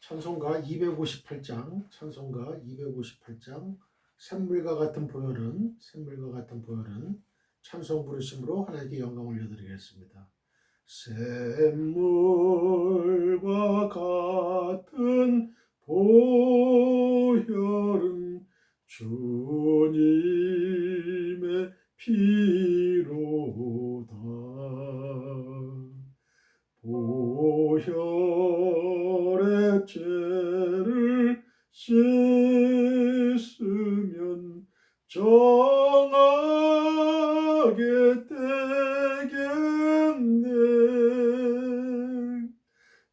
찬송가 258장, 샘물과 같은 보혈은 찬송 부르심으로 하나님께 영광 올려드리겠습니다. 샘물과 같은 보혈은 주님의 피로다. 보혈의 죄를 씻으면 정하게 되겠네.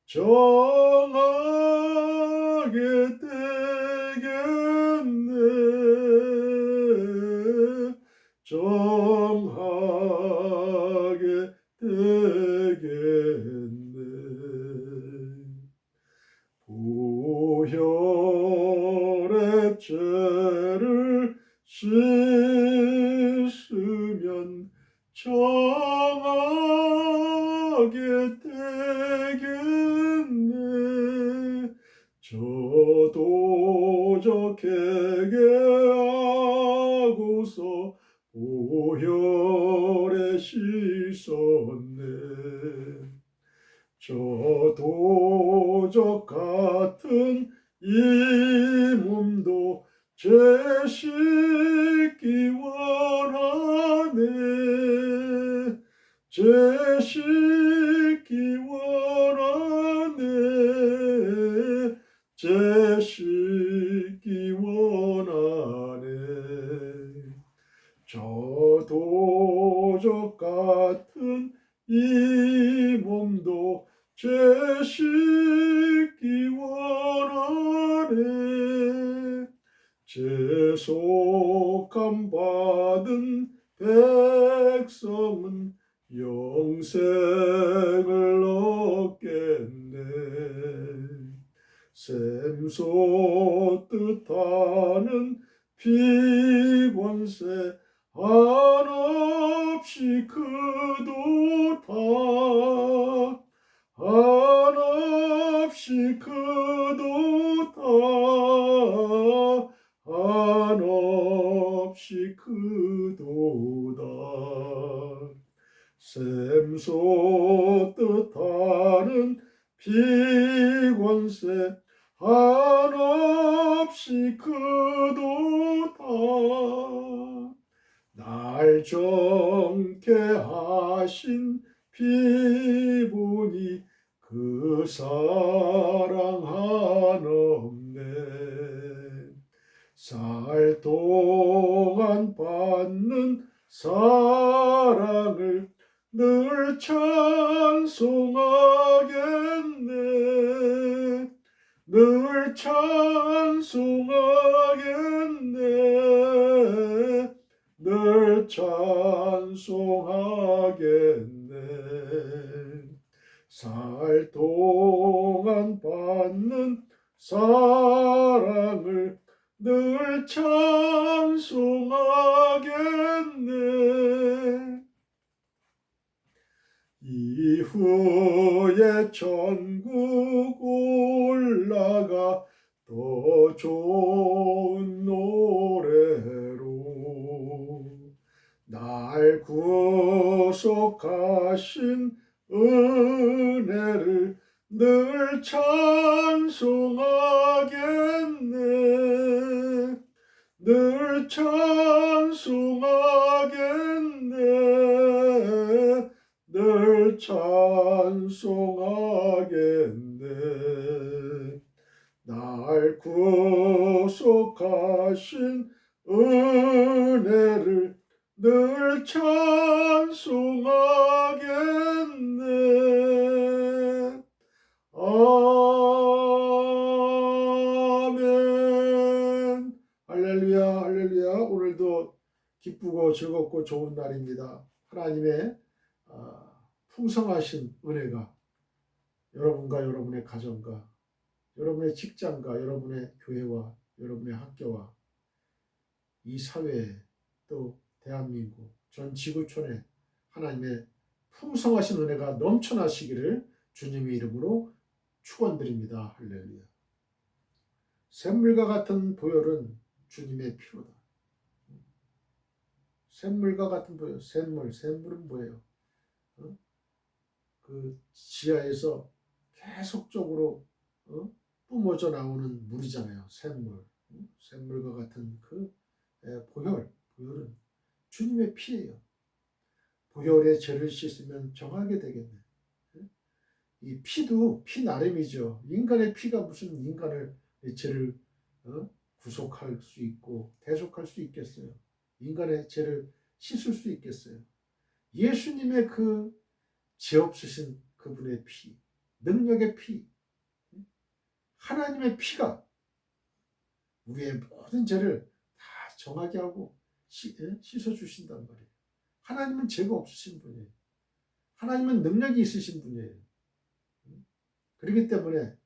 정하게 되겠네. 정하게 되겠네. 보혈의 죄를 씻으면 정하게 되겠네. 저도 회개하고서 보혈에 씻었네. 저도 같은 이 몸도 죄 씻기 원하네. 죄 씻기 원하네. 죄 씻기 원하네. 저도 같은 이 몸도 죄 씻기 원하네. 죄속함 받은 백성은 영생을 얻겠네. 샘솟듯하는 피권세 한없이 크도다. 한없이 크도다. 한없이 크도다. 샘솟듯하는 피권세 한없이 크도다. 날 정케 하신 피보니 그 사랑 한없네. 살 동안 받는 사랑을 늘 찬송하겠네. 늘 찬송하겠네. 늘 찬송하겠네. 살 동안 받는 사랑을 늘 찬송하겠네. 이후에 천국 올라가 더 좋은 노래로 날 구속하신 은혜를 늘 찬송하겠네. 늘 찬송하겠네. 늘 찬송하겠네. 날 구속하신 은혜를 늘 찬송하겠네. 아멘. 할렐루야, 할렐루야. 오늘도 기쁘고 즐겁고 좋은 날입니다. 하나님의 풍성하신 은혜가 여러분과 여러분의 가정과 여러분의 직장과 여러분의 교회와 여러분의 학교와 이 사회에 또 대한민국 전 지구촌에 하나님의 풍성하신 은혜가 넘쳐나시기를 주님의 이름으로 축원드립니다. 할렐루야. 샘물과 같은 보혈은 주님의 피로다. 샘물과 같은 보혈, 샘물은 뭐예요? 그 지하에서 계속적으로 뿜어져 나오는 물이잖아요. 샘물. 샘물과 같은 그 보혈은 주님의 피예요. 보혈에 죄를 씻으면 정하게 되겠네. 이 피도 피 나름이죠. 인간의 피가 무슨 인간을 죄를 구속할 수 있고 대속할 수 있겠어요. 인간의 죄를 씻을 수 있겠어요. 예수님의 그 죄 없으신 그분의 피, 능력의 피, 하나님의 피가 우리의 모든 죄를 다 정하게 하고 씻어주신단 말이에요. 하나님은 죄가 없으신 분이에요. 하나님은 능력이 있으신 분이에요. 그렇기 때문에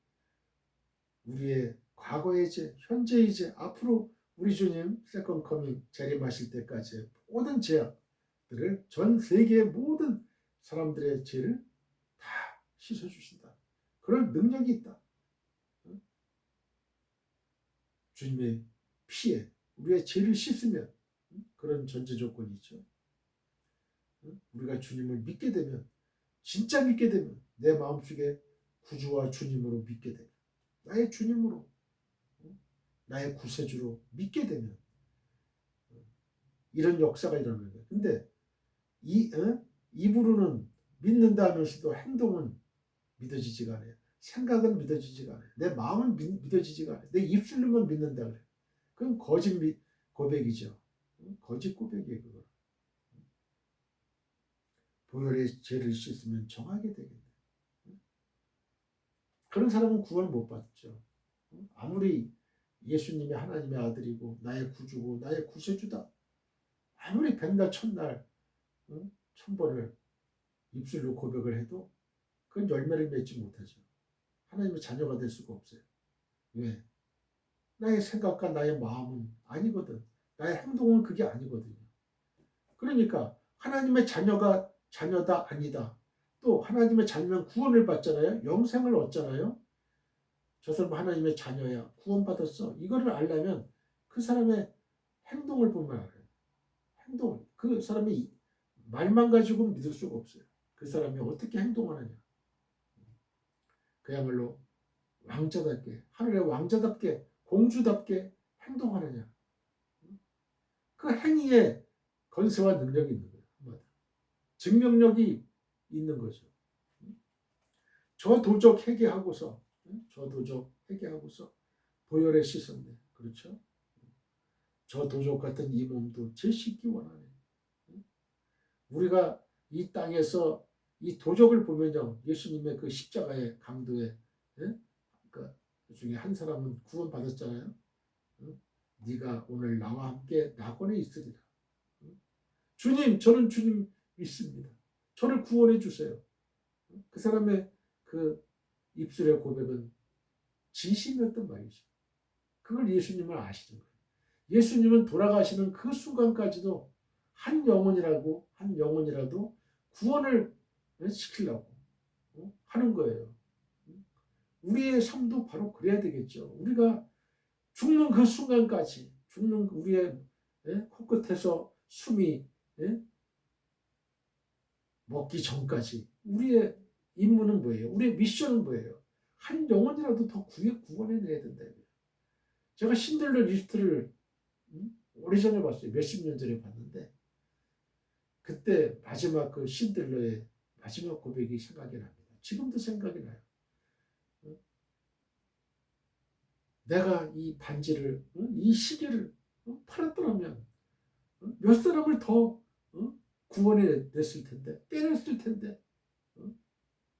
우리의 과거의 죄, 현재의 죄, 앞으로 우리 주님 세컨 커밍 재림하실 때까지 모든 죄악들을 전 세계의 모든 사람들의 죄를 다 씻어주신다. 그럴 능력이 있다. 주님의 피에 우리의 죄를 씻으면 그런 전제 조건이 있죠. 우리가 주님을 믿게 되면, 진짜 믿게 되면, 내 마음속에 구주와 주님으로 믿게 되면, 나의 주님으로, 나의 구세주로 믿게 되면 이런 역사가 일어나는 거예요. 근데 입으로는 믿는다 하면서도 행동은 믿어지지가 않아요. 생각은 믿어지지가 않아요. 내 마음은 믿어지지가 않아요. 내 입술로만 믿는다 그래요. 그건 거짓 고백이죠. 거짓 고백이에요. 그거. 보혈의 죄를 씻으면 정하게 되겠네. 그런 사람은 구원 못 받죠. 아무리 예수님이 하나님의 아들이고 나의 구주고 나의 구세주다. 아무리 백날 천날 천번을 입술로 고백을 해도 그건 열매를 맺지 못하죠. 하나님의 자녀가 될 수가 없어요. 왜? 나의 생각과 나의 마음은 아니거든. 나의 행동은 그게 아니거든요. 그러니까 하나님의 자녀다 아니다. 또 하나님의 자녀면 구원을 받잖아요. 영생을 얻잖아요. 저 사람 하나님의 자녀야. 구원받았어. 이거를 알려면 그 사람의 행동을 보면 알아요. 행동. 그 사람이 말만 가지고 믿을 수가 없어요. 그 사람이 어떻게 행동하느냐. 그야말로 왕자답게, 하늘의 왕자답게, 공주답게 행동하느냐. 그 행위에 건세와 능력이 있는 거예요. 증명력이 있는 거죠. 저 도적 회개하고서 보혈에 씻었네. 그렇죠? 저 도적 같은 이 몸도 제 씻기 원하네. 우리가 이 땅에서 이 도적을 보면요, 예수님의 그 십자가의 강도에 그 중에 한 사람은 구원받았잖아요. 네가 오늘 나와 함께 낙원에 있으리라. 주님, 저는 주님 믿습니다. 저를 구원해 주세요. 그 사람의 그 입술의 고백은 진심이었던 말이죠. 그걸 예수님은 아시는 거예요. 예수님은 돌아가시는 그 순간까지도 한 영혼이라도 구원을 시키려고 하는 거예요. 우리의 삶도 바로 그래야 되겠죠. 우리가 죽는 그 순간까지, 죽는 우리의 코끝에서 숨이 먹기 전까지 우리의 임무는 뭐예요? 우리의 미션은 뭐예요? 한 영혼이라도 더 구원해내야 된다. 제가 신들러 리스트를 오래전에 봤어요. 몇십 년 전에 봤는데 그때 마지막 그 신들러의 마지막 고백이 생각이 납니다. 지금도 생각이 나요. 내가 이 반지를, 이 시계를 팔았더라면 몇 사람을 더 구원해 냈을 텐데, 빼냈을 텐데,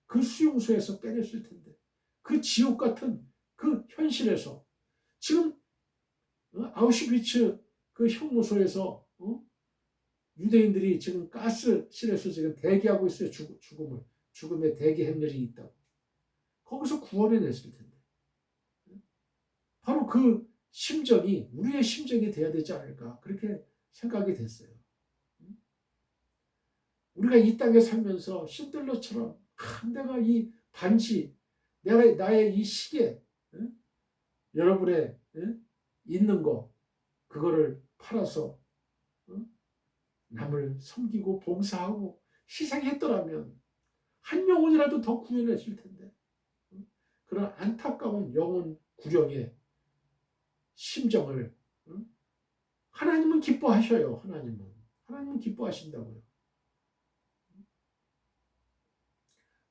그 수용소에서 빼냈을 텐데, 그 지옥 같은 그 현실에서 지금 아우슈비츠 그 형무소에서 유대인들이 지금 가스실에서 지금 대기하고 있어요. 죽음의 대기 행렬이 있다고. 거기서 구원해냈을 텐데. 바로 그 심정이 우리의 심정이 돼야 되지 않을까 그렇게 생각이 됐어요. 우리가 이 땅에 살면서 신들러처럼 내가 이 반지, 나의 이 시계, 여러분의 예? 있는 거 그거를 팔아서 남을 섬기고 봉사하고 희생했더라면 한 영혼이라도 더 구원했을 텐데 그런 안타까운 영혼 구령의 심정을 하나님은 기뻐하셔요. 하나님은 기뻐하신다고요.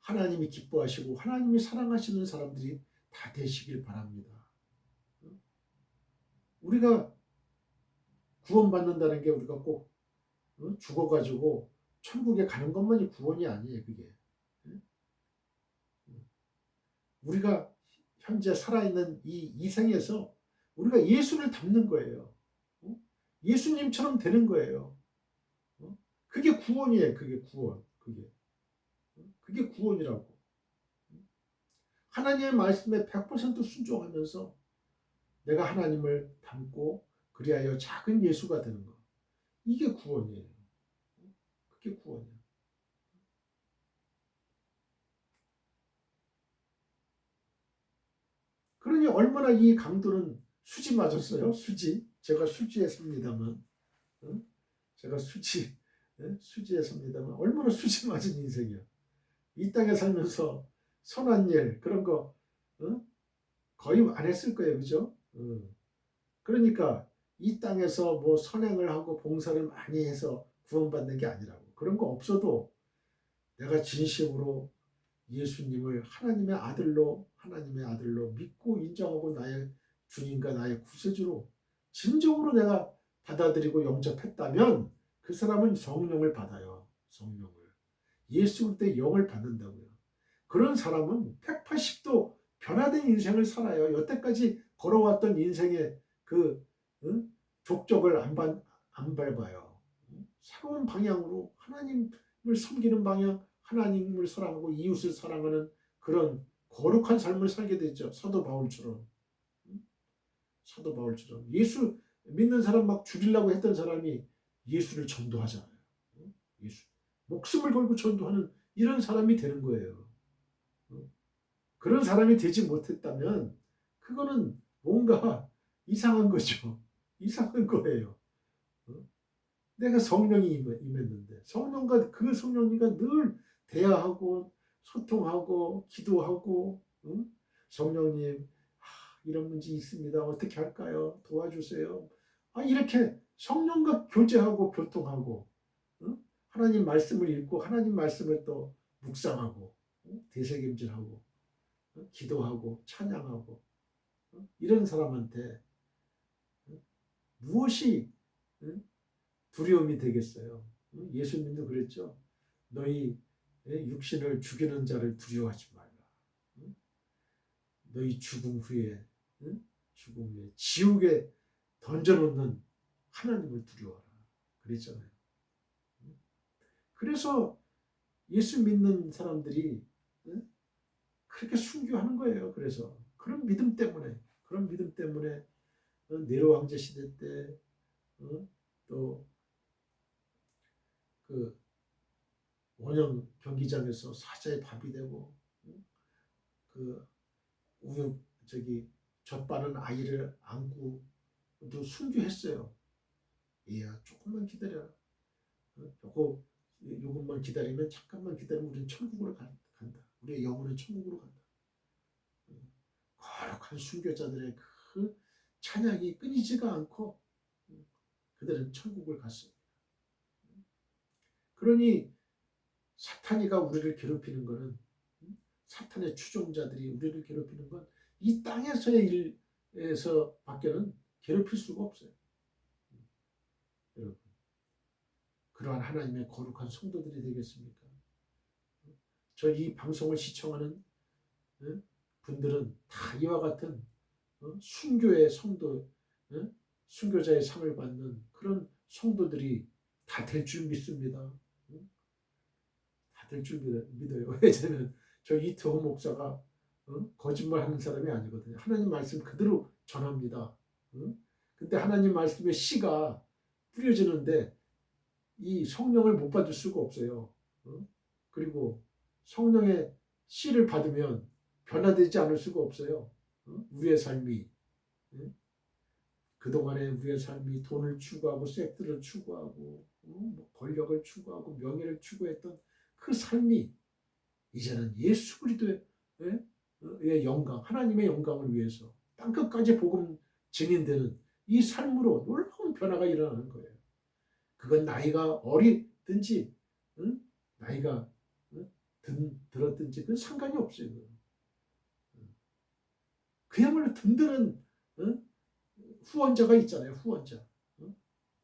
하나님이 기뻐하시고 하나님이 사랑하시는 사람들이 다 되시길 바랍니다. 우리가 구원받는다는 게 우리가 꼭 죽어가지고 천국에 가는 것만이 구원이 아니에요. 그게 우리가 현재 살아있는 이 생에서 우리가 예수를 닮는 거예요. 예수님처럼 되는 거예요. 그게 구원이에요. 그게 구원. 그게 구원이라고. 하나님의 말씀에 100% 순종하면서 내가 하나님을 닮고 그리하여 작은 예수가 되는 거. 이게 구원이에요. 그게 구원이에요. 그러니 얼마나 이 강도는 수지 맞았어요. 수지. 제가 수지했습니다만. 제가 수지했습니다만 얼마나 수지 맞은 인생이야. 이 땅에 살면서 선한 일 그런 거 거의 안 했을 거예요. 그죠? 그러니까 이 땅에서 뭐 선행을 하고 봉사를 많이 해서 구원받는 게 아니라고. 그런 거 없어도 내가 진심으로 예수님을 하나님의 아들로 믿고 인정하고 나의 주님과 나의 구세주로 진정으로 내가 받아들이고 영접했다면 그 사람은 성령을 받아요. 성령을. 예수 그때 영을 받는다고요. 그런 사람은 180도 변화된 인생을 살아요. 여태까지 걸어왔던 인생의 그 족적을 안 밟아요. 새로운 방향으로 하나님을 섬기는 방향, 하나님을 사랑하고 이웃을 사랑하는 그런 거룩한 삶을 살게 됐죠. 사도 바울처럼. 예수 믿는 사람 막 죽이려고 했던 사람이 예수를 전도하잖아요. 예수. 목숨을 걸고 전도하는 이런 사람이 되는 거예요. 그런 사람이 되지 못했다면 그거는 뭔가 이상한 거죠. 이상한 거예요. 내가 성령이 임했는데 성령과 그 성령님과 늘 대화하고 소통하고 기도하고 성령님 이런 문제 있습니다. 어떻게 할까요? 도와주세요. 이렇게 성령과 교제하고 교통하고 하나님 말씀을 읽고 하나님 말씀을 또 묵상하고 되새김질하고 기도하고 찬양하고 이런 사람한테 무엇이 두려움이 되겠어요. 예수님도 그랬죠. 너희 육신을 죽이는 자를 두려워하지 말라. 너희 죽음 후에 지옥에 던져놓는 하나님을 두려워하라. 그랬잖아요. 그래서 예수 믿는 사람들이 그렇게 순교하는 거예요. 그래서 그런 믿음 때문에 네로 왕제 시대 때 또 그 원형 경기장에서 사자의 밥이 되고 그 우유 젖바는 아이를 안고 또 순교했어요. 얘야 조금만 기다려. 요것만 기다리면 잠깐만 기다리면 우리는 천국으로 간다. 우리의 영혼은 천국으로 간다. 거룩한 순교자들의 그 찬양이 끊이지가 않고 그들은 천국을 갔습니다. 그러니 사탄이가 우리를 괴롭히는 것은 사탄의 추종자들이 우리를 괴롭히는 건 이 땅에서의 일에서 밖에는 괴롭힐 수가 없어요. 여러분, 그러한 하나님의 거룩한 성도들이 되겠습니까? 저 이 방송을 시청하는 분들은 다 이와 같은 순교의 성도, 순교자의 상을 받는 그런 성도들이 다 될 줄 믿습니다. 다 될 줄 믿어요. 왜냐하면 저 이태호 목사가 거짓말하는 사람이 아니거든요. 하나님 말씀 그대로 전합니다. 근데 하나님 말씀의 씨가 뿌려지는데 이 성령을 못 받을 수가 없어요. 그리고 성령의 씨를 받으면 변화되지 않을 수가 없어요. 우리의 삶이. 그동안에 우리의 삶이 돈을 추구하고 섹스를 추구하고 뭐 권력을 추구하고 명예를 추구했던 그 삶이 이제는 예수 그리스도의 영광, 하나님의 영광을 위해서 땅끝까지 복음 증인되는 이 삶으로 놀라운 변화가 일어나는 거예요. 그건 나이가 어리든지 나이가 들었든지 그건 상관이 없어요. 그야말로 든든한 후원자가 있잖아요. 후원자.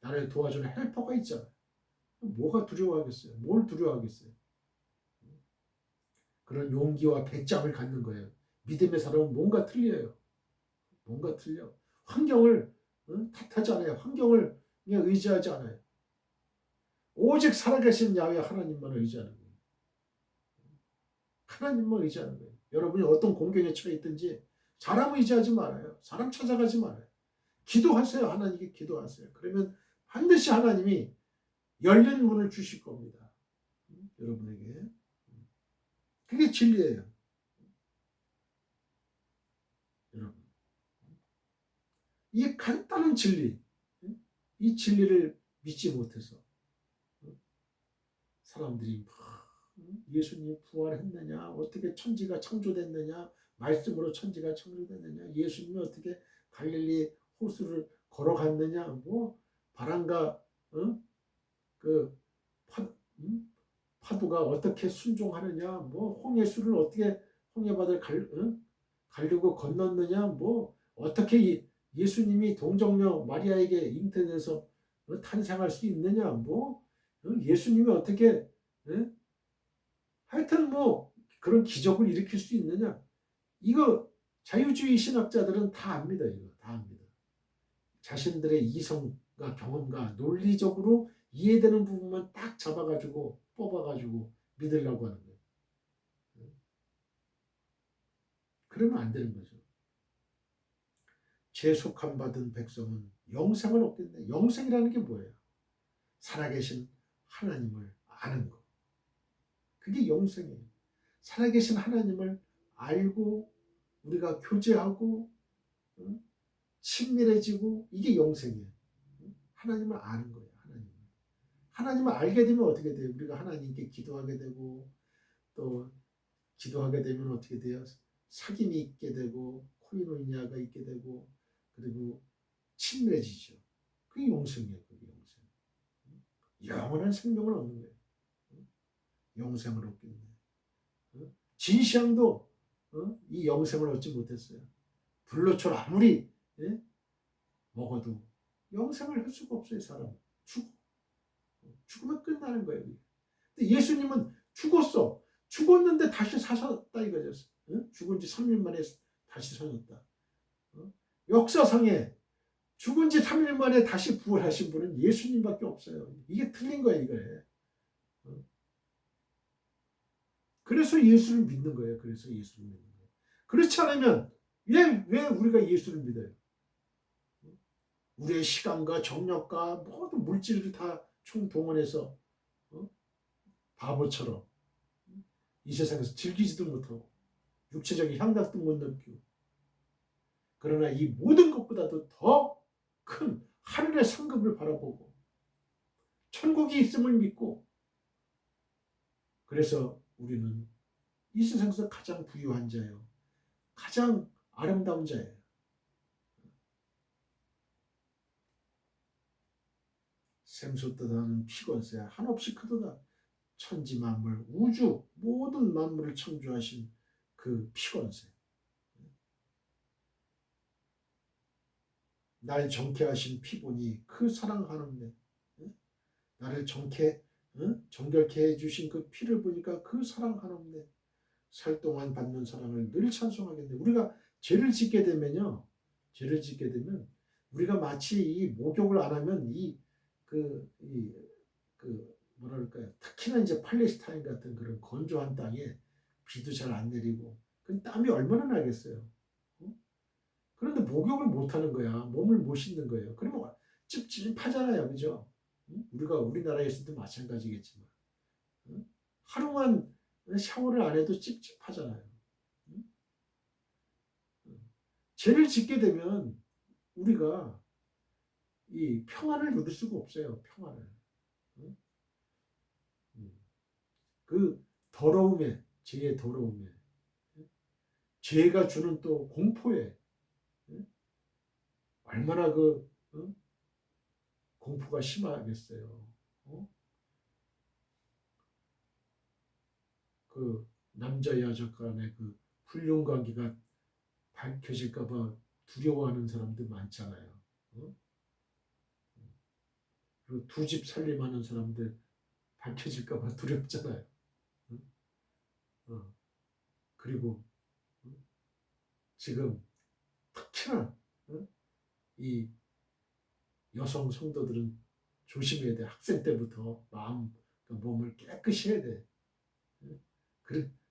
나를 도와주는 헬퍼가 있잖아요. 뭐가 두려워하겠어요? 뭘 두려워하겠어요? 그런 용기와 배짱을 갖는 거예요. 믿음의 사람은 뭔가 틀려요. 뭔가 틀려. 환경을 탓하지 않아요. 환경을 그냥 의지하지 않아요. 오직 살아계신 야훼 하나님만 의지하는 거예요. 하나님만 의지하는 거예요. 여러분이 어떤 공경에 처해 있든지 사람 의지하지 말아요. 사람 찾아가지 말아요. 기도하세요. 하나님께 기도하세요. 그러면 반드시 하나님이 열린 문을 주실 겁니다. 여러분에게. 그게 진리예요. 여러분. 이 간단한 진리, 이 진리를 믿지 못해서 사람들이 예수님이 부활했느냐, 어떻게 천지가 창조됐느냐, 말씀으로 천지가 창조됐느냐, 예수님이 어떻게 갈릴리 호수를 걸어갔느냐, 뭐 바람과 그 파도가 어떻게 순종하느냐, 뭐 홍해수를 어떻게 홍해바다를 가르고 건넜느냐, 뭐 어떻게 예수님이 동정녀 마리아에게 잉태돼서 탄생할 수 있느냐, 뭐 예수님이 어떻게 하여튼 뭐 그런 기적을 일으킬 수 있느냐, 이거 자유주의 신학자들은 다 압니다. 이거 다 압니다. 자신들의 이성과 경험과 논리적으로 이해되는 부분만 딱 잡아가지고 뽑아가지고 믿으려고 하는 거예요. 그러면 안 되는 거죠. 죄속함 받은 백성은 영생을 얻겠네. 영생이라는 게 뭐예요? 살아계신 하나님을 아는 거. 그게 영생이에요. 살아계신 하나님을 알고 우리가 교제하고 친밀해지고 이게 영생이에요. 하나님을 아는 거예요. 하나님을 알게 되면 어떻게 돼요? 우리가 하나님께 기도하게 되고 또 기도하게 되면 어떻게 돼요? 사귐이 있게 되고 코이노니아가 있게 되고 그리고 친밀해지죠. 그게 용성이에요. 그게 용성. 영원한 생명을 얻는 거예요. 영생을 얻겠네. 진시황도 이 영생을 얻지 못했어요. 불로초를 아무리 먹어도 영생을 할 수가 없어요. 사람 죽으면 끝나는 거예요. 근데 예수님은 죽었어. 죽었는데 다시 사셨다 이거죠. 죽은 지 3일 만에 다시 사셨다. 역사상에 죽은 지 3일 만에 다시 부활하신 분은 예수님밖에 없어요. 이게 틀린 거예요. 이거에. 그래서 예수를 믿는 거예요. 그래서 예수를 믿는 거예요. 그렇지 않으면 왜 우리가 예수를 믿어요? 우리의 시간과 정력과 모든 물질을 다 총동원해서 바보처럼 이 세상에서 즐기지도 못하고 육체적인 향락도 못 느끼고 그러나 이 모든 것보다도 더 큰 하늘의 상급을 바라보고 천국이 있음을 믿고 그래서 우리는 이 세상에서 가장 부유한 자예요. 가장 아름다운 자예요. 샘솟듯하는 피곤새 한없이 크도다. 천지 만물 우주 모든 만물을 창조하신 그 피곤새 날 정케 하신 피보니 그 사랑하는데 나를 정결케 해주신 그 피를 보니까 그 사랑하는데 살 동안 받는 사랑을 늘 찬송하겠네. 우리가 죄를 짓게 되면 우리가 마치 이 목욕을 안 하면 뭐랄까요? 특히나 이제 팔레스타인 같은 그런 건조한 땅에 비도 잘 안 내리고 그 땀이 얼마나 나겠어요. 그런데 목욕을 못 하는 거야. 몸을 못 씻는 거예요. 그러면 찝찝하잖아요. 그죠? 우리가 우리나라에서도 마찬가지겠지만 하루만 샤워를 안 해도 찝찝하잖아요. 죄를 짓게 되면 우리가 이 평안을 누릴 수가 없어요. 평안을. 응? 그 더러움에, 죄의 더러움에, 죄가 주는 또 공포에 얼마나 공포가 심하겠어요. 그 남자 여자 간의 그 불륜 관계가 밝혀질까봐 두려워하는 사람들 많잖아요. 그리고 두 집 살림하는 사람들 밝혀질까봐 두렵잖아요. 그리고 지금 특히나 이 여성 성도들은 조심해야 돼. 학생 때부터 몸을 깨끗이 해야 돼.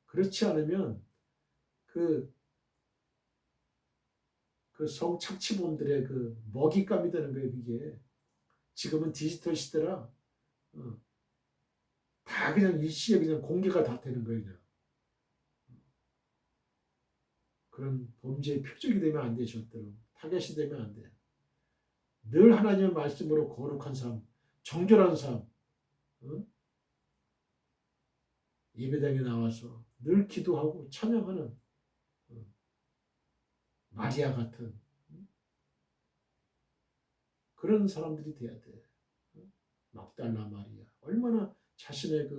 그렇지 않으면 그 성착취범들의 그 먹잇감이 되는 거예요. 그게 지금은 디지털 시대라 다 그냥 일시에 그냥 공개가 다 되는 거예요. 그냥. 그런 범죄의 표적이 되면 안 돼. 절대로 타겟이 되면 안 돼. 늘 하나님의 말씀으로 거룩한 삶, 정결한 삶, 예배당에 나와서 늘 기도하고 찬양하는 마리아 같은 그런 사람들이 돼야 돼. 막달라 마리아 얼마나 자신의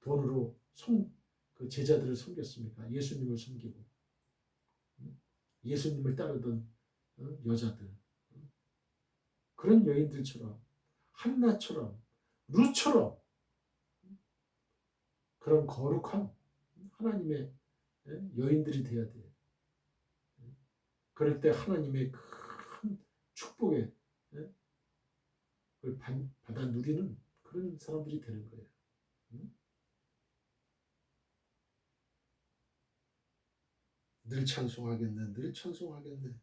돈으로 그 제자들을 섬겼습니까? 예수님을 섬기고 예수님을 따르던 여자들, 그런 여인들처럼 한나처럼 루처럼 그런 거룩한 하나님의 여인들이 돼야 돼. 그럴 때 하나님의 큰 축복에 그걸 받아 누리는 그런 사람들이 되는 거예요. 늘 찬송하겠네, 늘 찬송하겠네.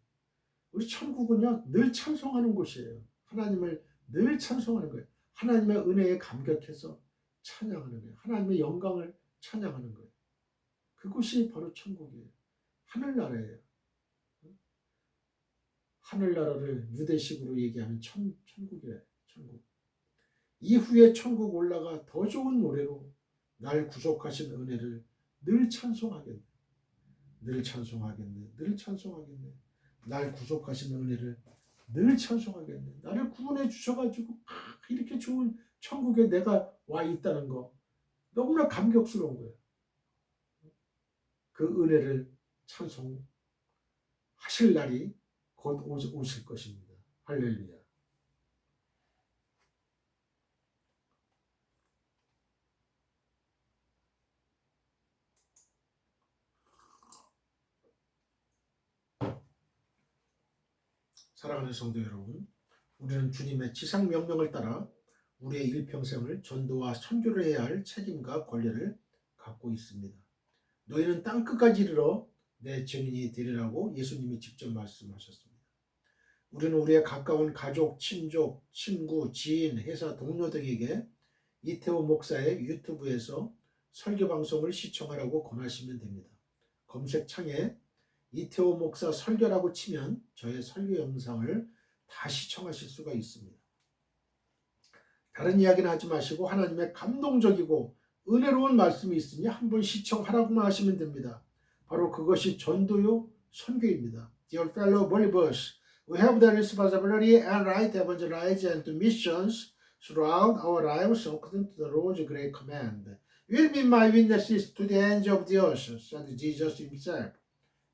우리 천국은요, 늘 찬송하는 곳이에요. 하나님을 늘 찬송하는 거예요. 하나님의 은혜에 감격해서 찬양하는 거예요. 하나님의 영광을 찬양하는 거예요. 그곳이 바로 천국이에요. 하늘나라예요. 하늘나라를 유대식으로 얘기하면 천국이에요. 천국. 이후에 천국 올라가 더 좋은 노래로 날 구속하신 은혜를 늘 찬송하겠네. 늘 찬송하겠네. 늘 찬송하겠네. 날 구속하신 은혜를 늘 찬송하겠네. 나를 구원해 주셔가지고 이렇게 좋은 천국에 내가 와 있다는 거 너무나 감격스러운 거예요. 그 은혜를 찬송하실 날이 곧 오실 것입니다. 할렐루야. 사랑하는 성도 여러분, 우리는 주님의 지상 명령을 따라 우리의 일평생을 전도와 선교를 해야 할 책임과 권리를 갖고 있습니다. 너희는 땅 끝까지 이르러 내 증인이 되리라고 예수님이 직접 말씀하셨습니다. 우리는 우리의 가까운 가족, 친족, 친구, 지인, 회사 동료 등에게 이태호 목사의 유튜브에서 설교 방송을 시청하라고 권하시면 됩니다. 검색창에 이태호 목사 설교라고 치면 저의 설교 영상을 다 시청하실 수가 있습니다. 다른 이야기는 하지 마시고 하나님의 감동적이고 은혜로운 말씀이 있으니 한번 시청하라고만 하시면 됩니다. 바로 그것이 전도요 선교입니다. Dear fellow believers, we have the responsibility and right to evangelize and to missions throughout our lives according to the Lord's great command. You will be my witnesses to the ends of the earth, said Jesus himself.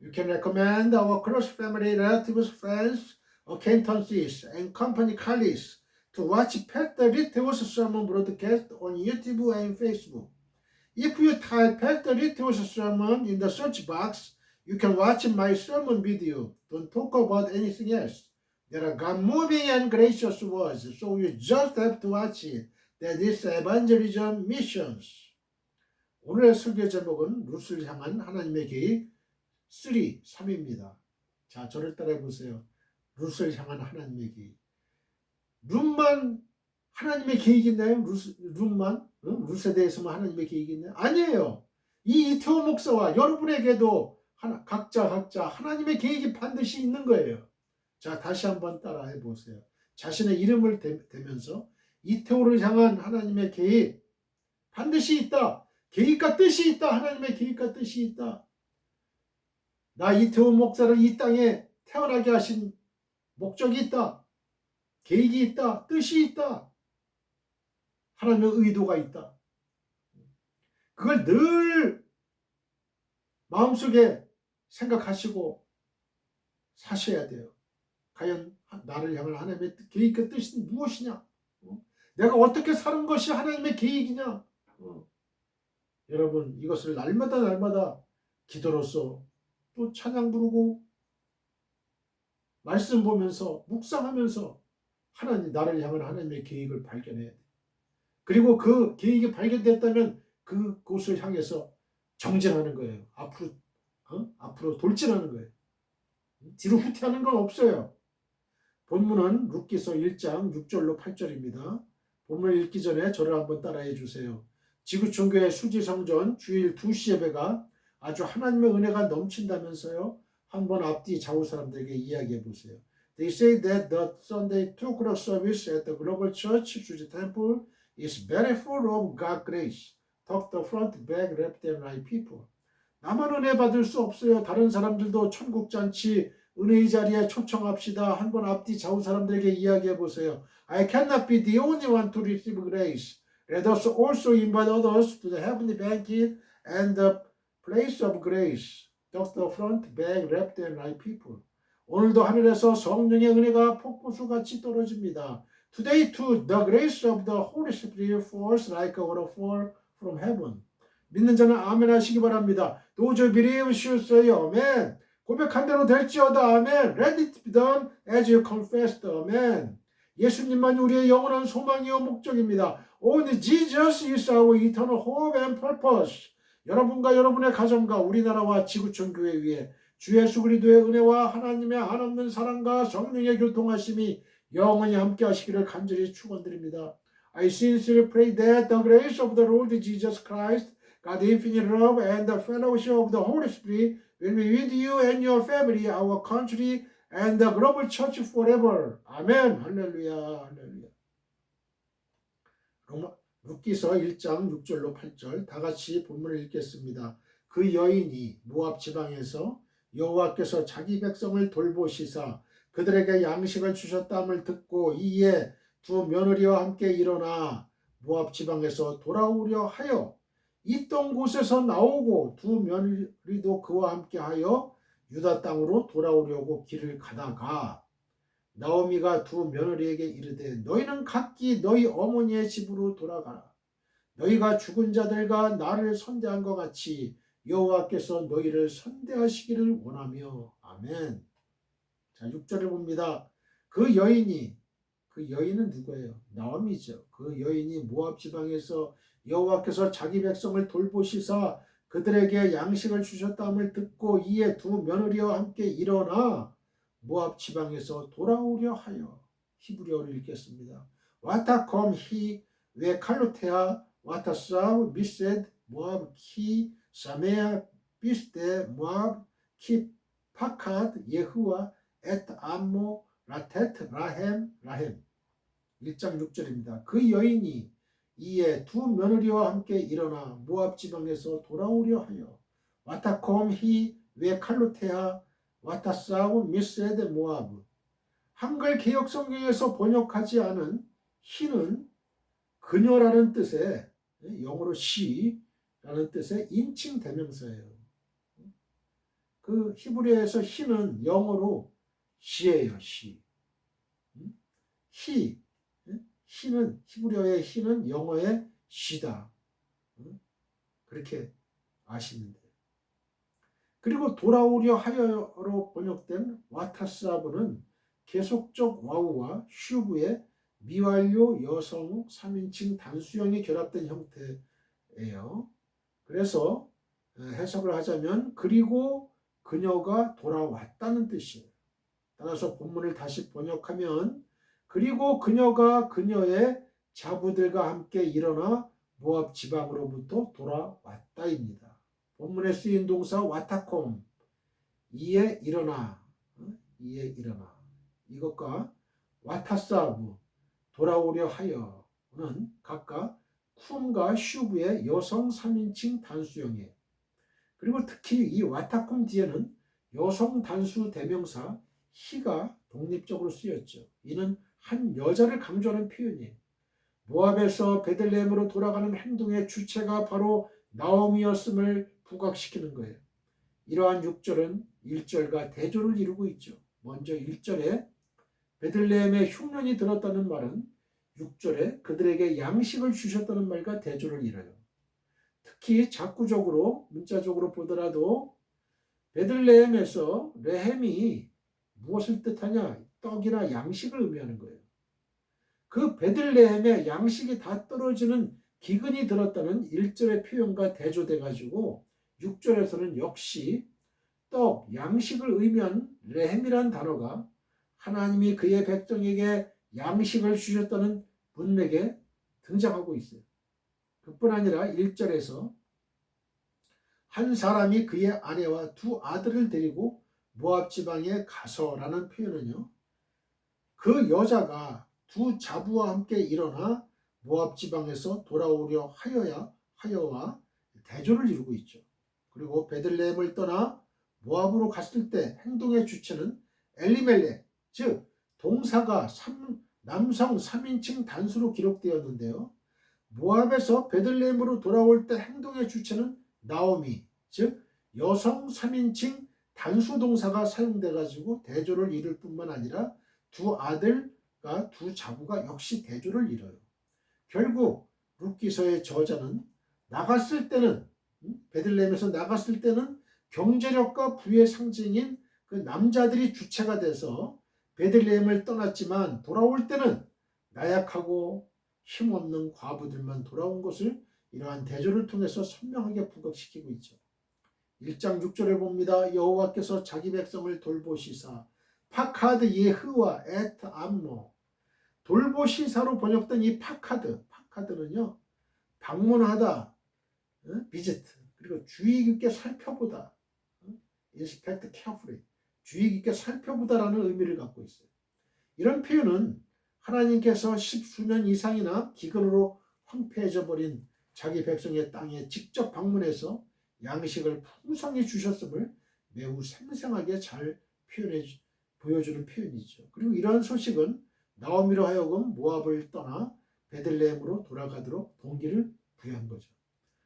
You can recommend our close family, relatives, friends, acquaintances, and company colleagues to watch Pastor Littlew's sermon broadcast on YouTube and Facebook. If you type Pastor Littlew's sermon in the search box, you can watch my sermon video. Don't talk about anything else. There are God-moving and gracious words, so you just have to watch it. That is evangelism missions. 오늘의 설교 제목은 룻을 향한 하나님의 계획 3입니다. 자, 저를 따라해 보세요. 룻을 향한 하나님의 계획. 룻만 하나님의 계획이 있나요? 룻만? 룻에 대해서만 하나님의 계획이 있나요? 아니에요. 이 이태호 목사와 여러분에게도 각자 하나님의 계획이 반드시 있는 거예요. 자, 다시 한번 따라해 보세요. 자신의 이름을 대면서 이태호를 향한 하나님의 계획 반드시 있다. 계획과 뜻이 있다. 하나님의 계획과 뜻이 있다. 나 이태호 목사를 이 땅에 태어나게 하신 목적이 있다. 계획이 있다. 뜻이 있다. 하나님의 의도가 있다. 그걸 늘 마음속에 생각하시고 사셔야 돼요. 과연 나를 향한 하나님의 계획과 뜻이 무엇이냐? 내가 어떻게 사는 것이 하나님의 계획이냐? 여러분, 이것을 날마다 기도로서 또 찬양 부르고 말씀 보면서 묵상하면서 하나님, 나를 향한 하나님의 계획을 발견해야 돼. 그리고 그 계획이 발견됐다면 그곳을 향해서 정진하는 거예요. 앞으로 돌진하는 거예요. 뒤로 후퇴하는 건 없어요. 본문은 룻기서 1장 6절로 8절입니다. 본문을 읽기 전에 저를 한번 따라해 주세요. 지구촌교회 수지성전 주일 2시 예배가 아주 하나님의 은혜가 넘친다면서요. 한번 앞뒤 좌우 사람들에게 이야기해 보세요. They say that the Sunday 2 o'clock service at the Global Church Suji Temple is very full of God's grace. Talk the front, back, left and right people. 나만 은혜 받을 수 없어요. 다른 사람들도 천국 잔치 은혜의 자리에 초청합시다. 한번 앞뒤 좌우 사람들에게 이야기해 보세요. I cannot be the only one to receive grace. Let us also invite others to the heavenly banquet and the place of grace. Talk the front, back, left and right people. 오늘도 하늘에서 성령의 은혜가 폭포수같이 떨어집니다. Today too, the grace of the Holy Spirit falls like a waterfall from heaven. 믿는 자는 아멘 하시기 바랍니다. Those who believe should say amen. 고백한 대로 될지어다. 아멘. Let it be done as you confessed. 아멘. 예수님만이 우리의 영원한 소망이요 목적입니다. Only Jesus is our eternal hope and purpose. 여러분과 여러분의 가정과 우리나라와 지구촌 교회 위에 주 예수 그리스도의 은혜와 하나님의 한없는 사랑과 성령의 교통하심이 영원히 함께 하시기를 간절히 축원드립니다. I sincerely pray that the grace of the Lord Jesus Christ, God's infinite love and the fellowship of the Holy Spirit will be with you and your family, our country, and the global church forever. 아멘. 할렐루야. 할렐루야. 룻기서 1장 6절로 8절 다 같이 본문을 읽겠습니다. 그 여인이 모압 지방에서 여호와께서 자기 백성을 돌보시사 그들에게 양식을 주셨다함을 듣고 이에 두 며느리와 함께 일어나 모압 지방에서 돌아오려 하여 있던 곳에서 나오고 두 며느리도 그와 함께 하여 유다 땅으로 돌아오려고 길을 가다가 나오미가 두 며느리에게 이르되 너희는 각기 너희 어머니의 집으로 돌아가라. 너희가 죽은 자들과 나를 선대한 것 같이 여호와께서 너희를 선대하시기를 원하며. 아멘. 자, 6절을 봅니다. 그 여인은 누구예요? 나오미죠. 그 여인이 모압 지방에서 여호와께서 자기 백성을 돌보시사 그들에게 양식을 주셨다함을 듣고 이에 두 며느리와 함께 일어나 모압 지방에서 돌아오려 하여. 히브리어를 읽겠습니다. 와타콤 히 웨칼루테아 와타사우 미셋 모압 키 사메아 비스데 모압 키 파카드 예후와 엣 암모 라테트 라헴 1장 6절입니다. 그 여인이 이에 두 며느리와 함께 일어나 모압 지방에서 돌아오려 하여 와타콤 히 웨칼루테아 와타사우 미세드 모압. 한글 개역 성경에서 번역하지 않은 히는 그녀라는 뜻의 영어로 she라는 뜻의 인칭 대명사예요. 그 히브리어에서 히는 영어로 she예요. she. 히는 히브리어의 히는 영어의 she다. 그렇게 아시면 돼요. 그리고 돌아오려 하여로 번역된 와타사브는 계속적 와우와 슈브의 미완료 여성 3인칭 단수형이 결합된 형태예요. 그래서 해석을 하자면 그리고 그녀가 돌아왔다는 뜻이에요. 따라서 본문을 다시 번역하면 그리고 그녀가 그녀의 자부들과 함께 일어나 모압 지방으로부터 돌아왔다입니다. 본문에 쓰인 동사 와타콤 이에 일어나 이것과 와타사브 돌아오려 하여는 각각 쿰과 슈브의 여성 3인칭 단수형이에요. 그리고 특히 이 와타쿰 뒤에는 여성 단수 대명사 히가 독립적으로 쓰였죠. 이는 한 여자를 강조하는 표현이에요. 모압에서 베들레헴으로 돌아가는 행동의 주체가 바로 나오미였음을 부각시키는 거예요. 이러한 6절은 1절과 대조를 이루고 있죠. 먼저 1절에 베들레헴에 흉년이 들었다는 말은 6절에 그들에게 양식을 주셨다는 말과 대조를 이뤄요. 특히 작구적으로 문자적으로 보더라도 베들레헴에서 레헴이 무엇을 뜻하냐? 떡이나 양식을 의미하는 거예요. 그 베들레헴에 양식이 다 떨어지는 기근이 들었다는 1절의 표현과 대조돼 가지고 6절에서는 역시 떡, 양식을 의미한 레헴이라는 단어가 하나님이 그의 백성에게 양식을 주셨다는 문맥에 등장하고 있어요. 그뿐 아니라 1절에서 한 사람이 그의 아내와 두 아들을 데리고 모압 지방에 가서라는 표현은요. 그 여자가 두 자부와 함께 일어나 모압 지방에서 돌아오려 하여와 대조를 이루고 있죠. 그리고 베들레헴을 떠나 모압으로 갔을 때 행동의 주체는 엘리멜렉, 즉 동사가 남성 3인칭 단수로 기록되었는데요. 모압에서 베들레헴으로 돌아올 때 행동의 주체는 나오미, 즉 여성 3인칭 단수 동사가 사용돼 가지고 대조를 이룰 뿐만 아니라 두 아들과 두 자부가 역시 대조를 이뤄요. 결국 룻기서의 저자는 나갔을 때는 베들레헴에서 나갔을 때는 경제력과 부의 상징인 그 남자들이 주체가 돼서 베들레헴을 떠났지만 돌아올 때는 나약하고 힘없는 과부들만 돌아온 것을 이러한 대조를 통해서 선명하게 부각시키고 있죠. 1장 6절을 봅니다. 여호와께서 자기 백성을 돌보시사 파카드 예흐와 에트 암노 돌보시사로 번역된 이 파카드는요 방문하다, 비지트, 그리고 주의 깊게 살펴보다, inspect carefully, 주의 깊게 살펴보다라는 의미를 갖고 있어요. 이런 표현은 하나님께서 십수년 이상이나 기근으로 황폐해져 버린 자기 백성의 땅에 직접 방문해서 양식을 풍성히 주셨음을 매우 생생하게 잘 보여주는 표현이죠. 그리고 이러한 소식은 나오미로 하여금 모압을 떠나 베들레헴으로 돌아가도록 동기를 부여한 거죠.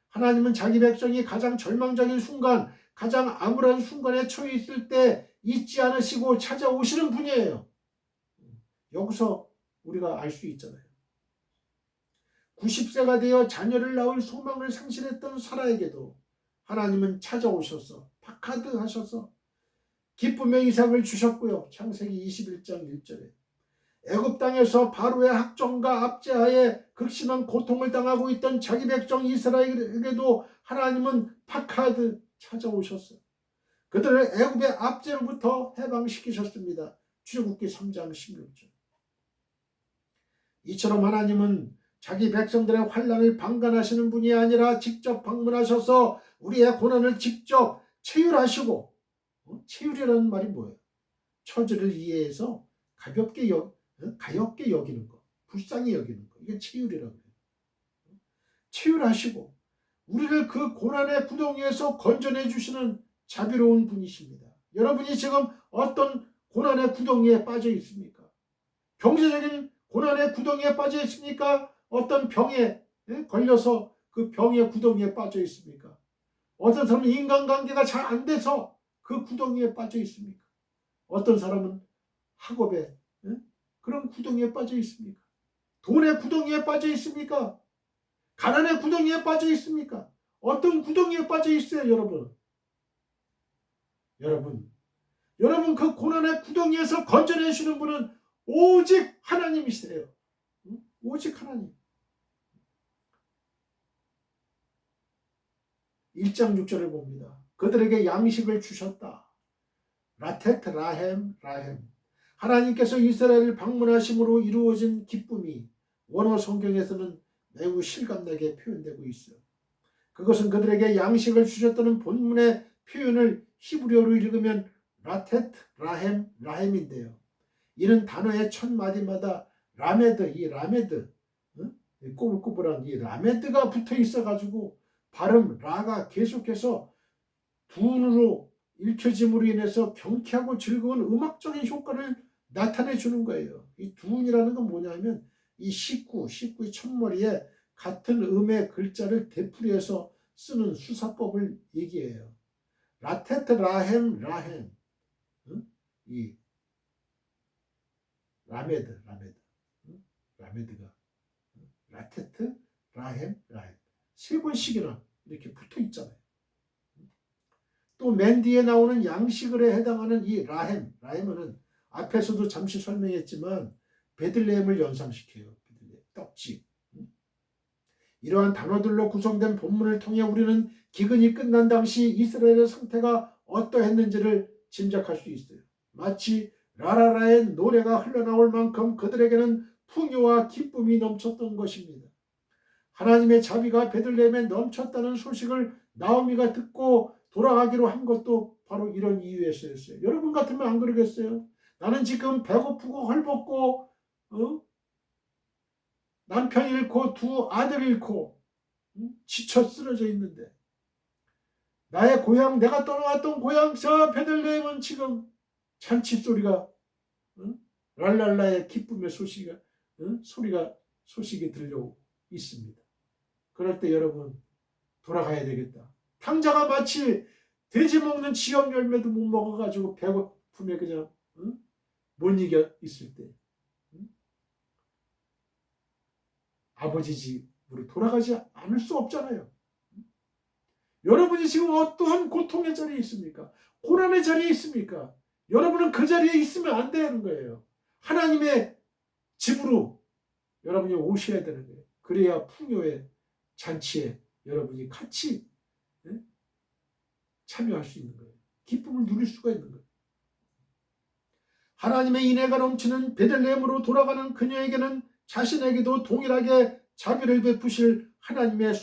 하나님은 자기 백성이 가장 절망적인 순간, 가장 암울한 순간에 처해 있을 때 잊지 않으시고 찾아오시는 분이에요. 여기서 우리가 알 수 있잖아요. 90세가 되어 자녀를 낳을 소망을 상실했던 사라에게도 하나님은 찾아오셔서 파카드 하셔서 기쁨의 이삭을 주셨고요. 창세기 21장 1절에 애굽 땅에서 바로의 학정과 압제하에 극심한 고통을 당하고 있던 자기 백성 이스라엘에게도 하나님은 파카드 찾아오셨어요. 그들을 애굽의 압제로부터 해방시키셨습니다. 출애굽기 3장 16절. 이처럼 하나님은 자기 백성들의 환난을 방관하시는 분이 아니라 직접 방문하셔서 우리의 고난을 직접 체휼하시고, 체휼이라는 말이 뭐예요? 처지를 이해해서 가볍게 여기는 것, 불쌍히 여기는 것, 이게 체휼이라고 해요. 체휼하시고 우리를 그 고난의 구덩이에서 건져내 주시는 자비로운 분이십니다. 여러분이 지금 어떤 고난의 구덩이에 빠져 있습니까? 경제적인 고난의 구덩이에 빠져 있습니까? 어떤 병에 걸려서 그 병의 구덩이에 빠져 있습니까? 어떤 사람은 인간관계가 잘 안 돼서 그 구덩이에 빠져 있습니까? 어떤 사람은 학업에 그런 구덩이에 빠져 있습니까? 돈의 구덩이에 빠져 있습니까? 가난의 구덩이에 빠져 있습니까? 어떤 구덩이에 빠져 있어요, 여러분? 여러분 그 고난의 구덩이에서 건져내시는 분은 오직 하나님이시래요. 오직 하나님. 1장 6절을 봅니다. 그들에게 양식을 주셨다. 라테트 라헴. 하나님께서 이스라엘을 방문하심으로 이루어진 기쁨이 원어 성경에서는 매우 실감나게 표현되고 있어요. 그것은 그들에게 양식을 주셨다는 본문의 표현을 히브리어로 읽으면 라테트 라헴인데요. 이는 단어의 첫 마디마다 라메드, 이 라메드, 이 꼬불꼬불한 이 라메드가 붙어 있어가지고 발음 라가 계속해서 두으로 읽혀짐으로 인해서 경쾌하고 즐거운 음악적인 효과를 나타내 주는 거예요. 이 두운이라는 건 뭐냐면 이 식구의 첫머리에 같은 음의 글자를 되풀이해서 쓰는 수사법을 얘기해요. 라테트 라헴 라헴, 이 라메드 라메드가 라테트 라헴 라헴 세 번씩이나 이렇게 붙어 있잖아요. 또 맨 뒤에 나오는 양식을에 해당하는 이 라헴은 앞에서도 잠시 설명했지만 베들레헴을 연상시켜요. 베들레헴, 떡집. 이러한 단어들로 구성된 본문을 통해 우리는 기근이 끝난 당시 이스라엘의 상태가 어떠했는지를 짐작할 수 있어요. 마치 라라라의 노래가 흘러나올 만큼 그들에게는 풍요와 기쁨이 넘쳤던 것입니다. 하나님의 자비가 베들레헴에 넘쳤다는 소식을 나오미가 듣고 돌아가기로 한 것도 바로 이런 이유에서였어요. 여러분 같으면 안 그러겠어요? 나는 지금 배고프고 헐벗고 남편 잃고 두 아들 잃고 지쳐 쓰러져 있는데 나의 고향, 내가 떠나왔던 고향 저 베들레헴은 지금 잔치 소리가 랄랄라의 기쁨의 소식이 들려오고 있습니다. 그럴 때 여러분 돌아가야 되겠다. 탕자가 마치 돼지 먹는 지역 열매도 못 먹어가지고 배고픔에 그냥 못 이겨 있을 때 아버지 집으로 돌아가지 않을 수 없잖아요. 여러분이 지금 어떠한 고통의 자리에 있습니까? 고난의 자리에 있습니까? 여러분은 그 자리에 있으면 안 되는 거예요. 하나님의 집으로 여러분이 오셔야 되는 거예요. 그래야 풍요의 잔치에 여러분이 같이 참여할 수 있는 거예요. 기쁨을 누릴 수가 있는 거예요. 하나님의 인애가 넘치는 베들레헴으로 돌아가는 그녀에게는 자신에게도 동일하게 자비를 베푸실 하나님에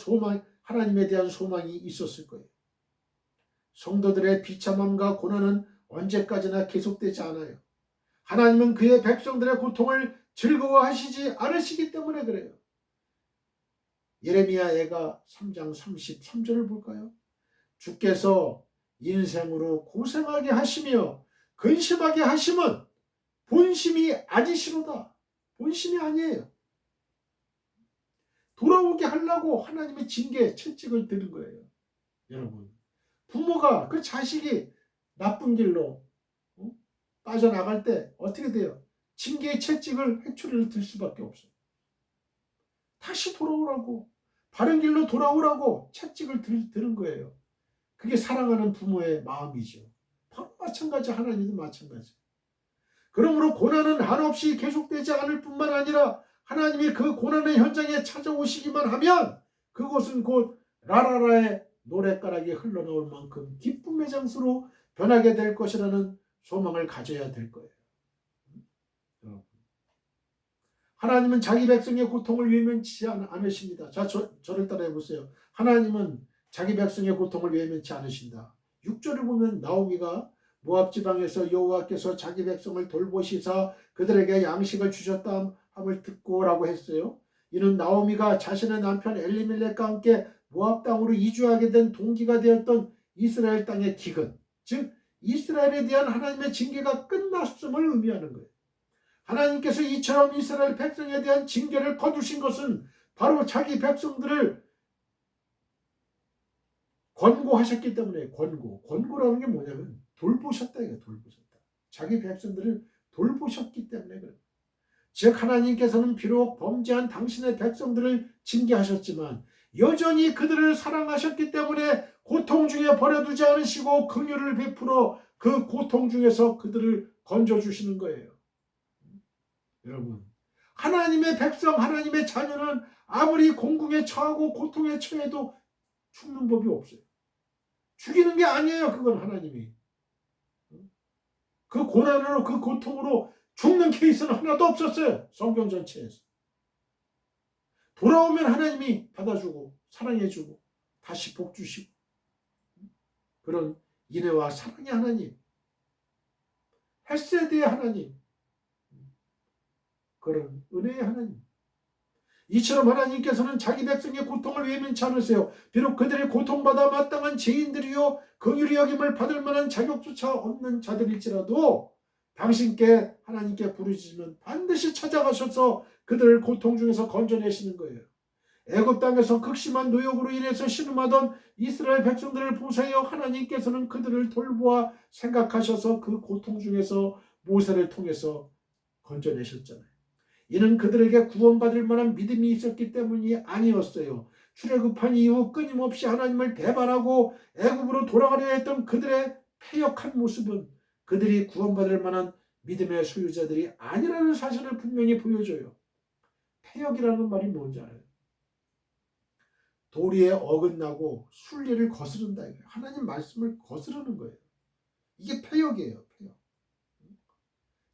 대한 소망이 있었을 거예요. 성도들의 비참함과 고난은 언제까지나 계속되지 않아요. 하나님은 그의 백성들의 고통을 즐거워하시지 않으시기 때문에 그래요. 예레미야 애가 3장 33절을 볼까요? 주께서 인생으로 고생하게 하시며 근심하게 하심은 본심이 아니시로다. 본심이 아니에요. 돌아오게 하려고 하나님의 징계, 채찍을 드는 거예요. 여러분, 부모가 그 자식이 나쁜 길로 빠져나갈 때 어떻게 돼요? 징계의 채찍을, 회초리를 들 수밖에 없어요. 다시 돌아오라고, 바른 길로 돌아오라고 채찍을 드는 거예요. 그게 사랑하는 부모의 마음이죠. 바로 마찬가지, 하나님도 마찬가지. 그러므로 고난은 한없이 계속되지 않을 뿐만 아니라 하나님이 그 고난의 현장에 찾아오시기만 하면 그곳은 곧 라라라의 노랫가락이 흘러나올 만큼 기쁨의 장소로 변하게 될 것이라는 소망을 가져야 될 거예요. 하나님은 자기 백성의 고통을 외면치 않으십니다. 자, 저를 따라해 보세요. 하나님은 자기 백성의 고통을 외면치 않으신다. 6절을 보면 나오미가 모압 지방에서 여호와께서 자기 백성을 돌보시사 그들에게 양식을 주셨다 함을 듣고라고 했어요. 이는 나오미가 자신의 남편 엘리멜렉과 함께 모압 땅으로 이주하게 된 동기가 되었던 이스라엘 땅의 기근, 즉 이스라엘에 대한 하나님의 징계가 끝났음을 의미하는 거예요. 하나님께서 이처럼 이스라엘 백성에 대한 징계를 거두신 것은 바로 자기 백성들을 권고하셨기 때문에 권고라는 게 뭐냐면 돌보셨다 이거 돌보셨다. 자기 백성들을 돌보셨기 때문에 그래요. 즉 하나님께서는 비록 범죄한 당신의 백성들을 징계하셨지만 여전히 그들을 사랑하셨기 때문에 고통 중에 버려두지 않으시고 긍휼을 베풀어 그 고통 중에서 그들을 건져주시는 거예요. 여러분, 하나님의 백성, 하나님의 자녀는 아무리 공궁에 처하고 고통에 처해도 죽는 법이 없어요. 죽이는 게 아니에요. 그건 하나님이. 그 고난으로 그 고통으로 죽는 케이스는 하나도 없었어요. 성경 전체에서. 돌아오면 하나님이 받아주고 사랑해주고 다시 복 주시고 그런 인애와 사랑의 하나님, 헤세드의 하나님, 그런 은혜의 하나님. 이처럼 하나님께서는 자기 백성의 고통을 외면치 않으세요. 비록 그들의 고통받아 마땅한 죄인들이요 긍휼히 여김을 받을 만한 자격조차 없는 자들일지라도 당신께 하나님께 부르짖으면 반드시 찾아가셔서 그들을 고통 중에서 건져내시는 거예요. 애굽 땅에서 극심한 노역으로 인해서 신음하던 이스라엘 백성들을 보세요. 하나님께서는 그들을 돌보아 생각하셔서 그 고통 중에서 모세를 통해서 건져내셨잖아요. 이는 그들에게 구원받을 만한 믿음이 있었기 때문이 아니었어요. 출애굽한 이후 끊임없이 하나님을 배반하고 애굽으로 돌아가려 했던 그들의 패역한 모습은 그들이 구원받을 만한 믿음의 소유자들이 아니라는 사실을 분명히 보여줘요. 패역이라는 말이 뭔지 알아요? 도리에 어긋나고 순리를 거스른다. 하나님 말씀을 거스르는 거예요. 이게 패역이에요. 패역.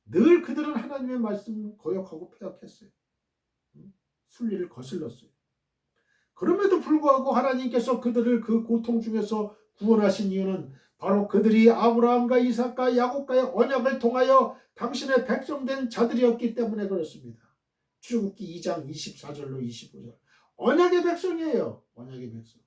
늘 그들은 하나님의 말씀을 거역하고 패역했어요. 순리를 거슬렀어요. 그럼에도 불구하고 하나님께서 그들을 그 고통 중에서 구원하신 이유는 바로 그들이 아브라함과 이삭과 야곱과의 언약을 통하여 당신의 백성된 자들이었기 때문에 그렇습니다. 출애굽기 2장 24절로 25절. 언약의 백성이에요. 언약의 백성.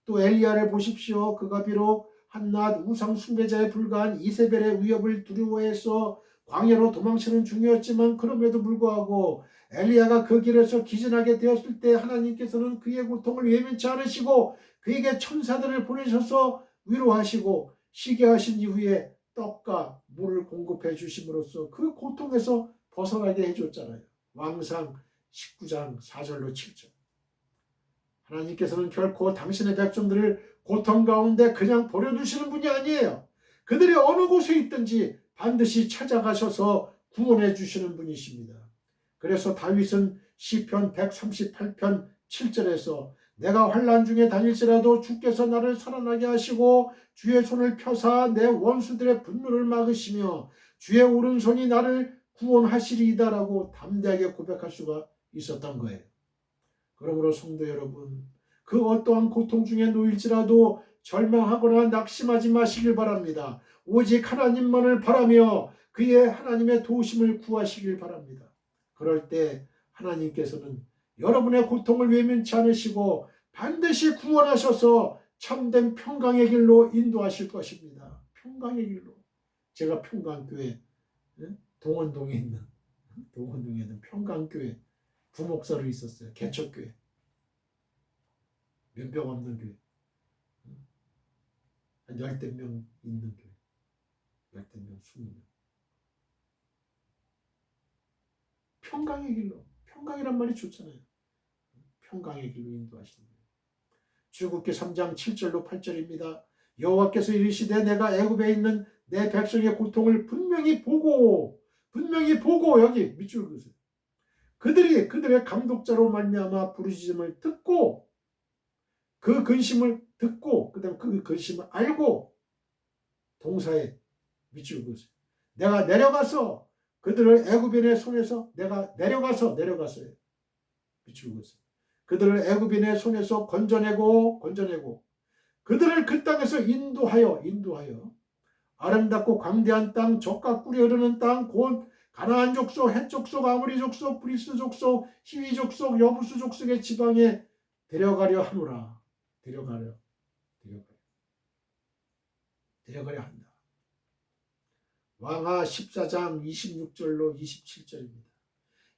또 엘리야를 보십시오. 그가 비록 한낱 우상 숭배자에 불과한 이세벨의 위협을 두려워해서 광야로 도망치는 중이었지만 그럼에도 불구하고 엘리야가 그 길에서 기진하게 되었을 때 하나님께서는 그의 고통을 외면치 않으시고 그에게 천사들을 보내셔서 위로하시고 쉬게 하신 이후에 떡과 물을 공급해 주심으로써 그 고통에서 벗어나게 해줬잖아요. 왕상 19장 4절로 7절. 하나님께서는 결코 당신의 백성들을 고통 가운데 그냥 버려두시는 분이 아니에요. 그들이 어느 곳에 있든지 반드시 찾아가셔서 구원해 주시는 분이십니다. 그래서 다윗은 시편 138편 7절에서 내가 환난 중에 다닐지라도 주께서 나를 살아나게 하시고 주의 손을 펴사 내 원수들의 분노를 막으시며 주의 오른손이 나를 구원하시리이다라고 담대하게 고백할 수가 있었던 거예요. 그러므로 성도 여러분, 그 어떠한 고통 중에 놓일지라도 절망하거나 낙심하지 마시길 바랍니다. 오직 하나님만을 바라며 그의 하나님의 도우심을 구하시길 바랍니다. 그럴 때 하나님께서는 여러분의 고통을 외면치 않으시고 반드시 구원하셔서 참된 평강의 길로 인도하실 것입니다. 평강의 길로. 제가 평강교회 동원동에 있는 평강교회 부목사로 있었어요. 개척교회. 면병 없는 교회. 한 10명 있는 교회. 10명, 20명. 평강의 길로. 평강이란 말이 좋잖아요. 평강의 길로 인도하시는 거예요. 출애굽기 3장 7절로 8절입니다. 여호와께서 이르시되 내가 애굽에 있는 내 백성의 고통을 분명히 보고 여기 밑줄 그으세요. 그들이 그들의 감독자로 말미암아 부르짖음을 듣고 그 근심을 듣고 그다음 그 근심을 알고 동사에 밑줄 그으세요. 내가 내려가서 그들을 애굽인의 손에서 내가 내려가서요. 밑줄 그으세요. 그들을 애굽인의 손에서 건져내고 그들을 그 땅에서 인도하여 아름답고 광대한 땅, 젖과 꿀이 흐르는 땅, 곧 가나안 족속, 헷 족속, 아모리 족속, 브리스 족속, 히위 족속, 여부수 족속의 지방에 데려가려 하노라. 데려가려 한다. 왕하 14장 26절로 27절입니다.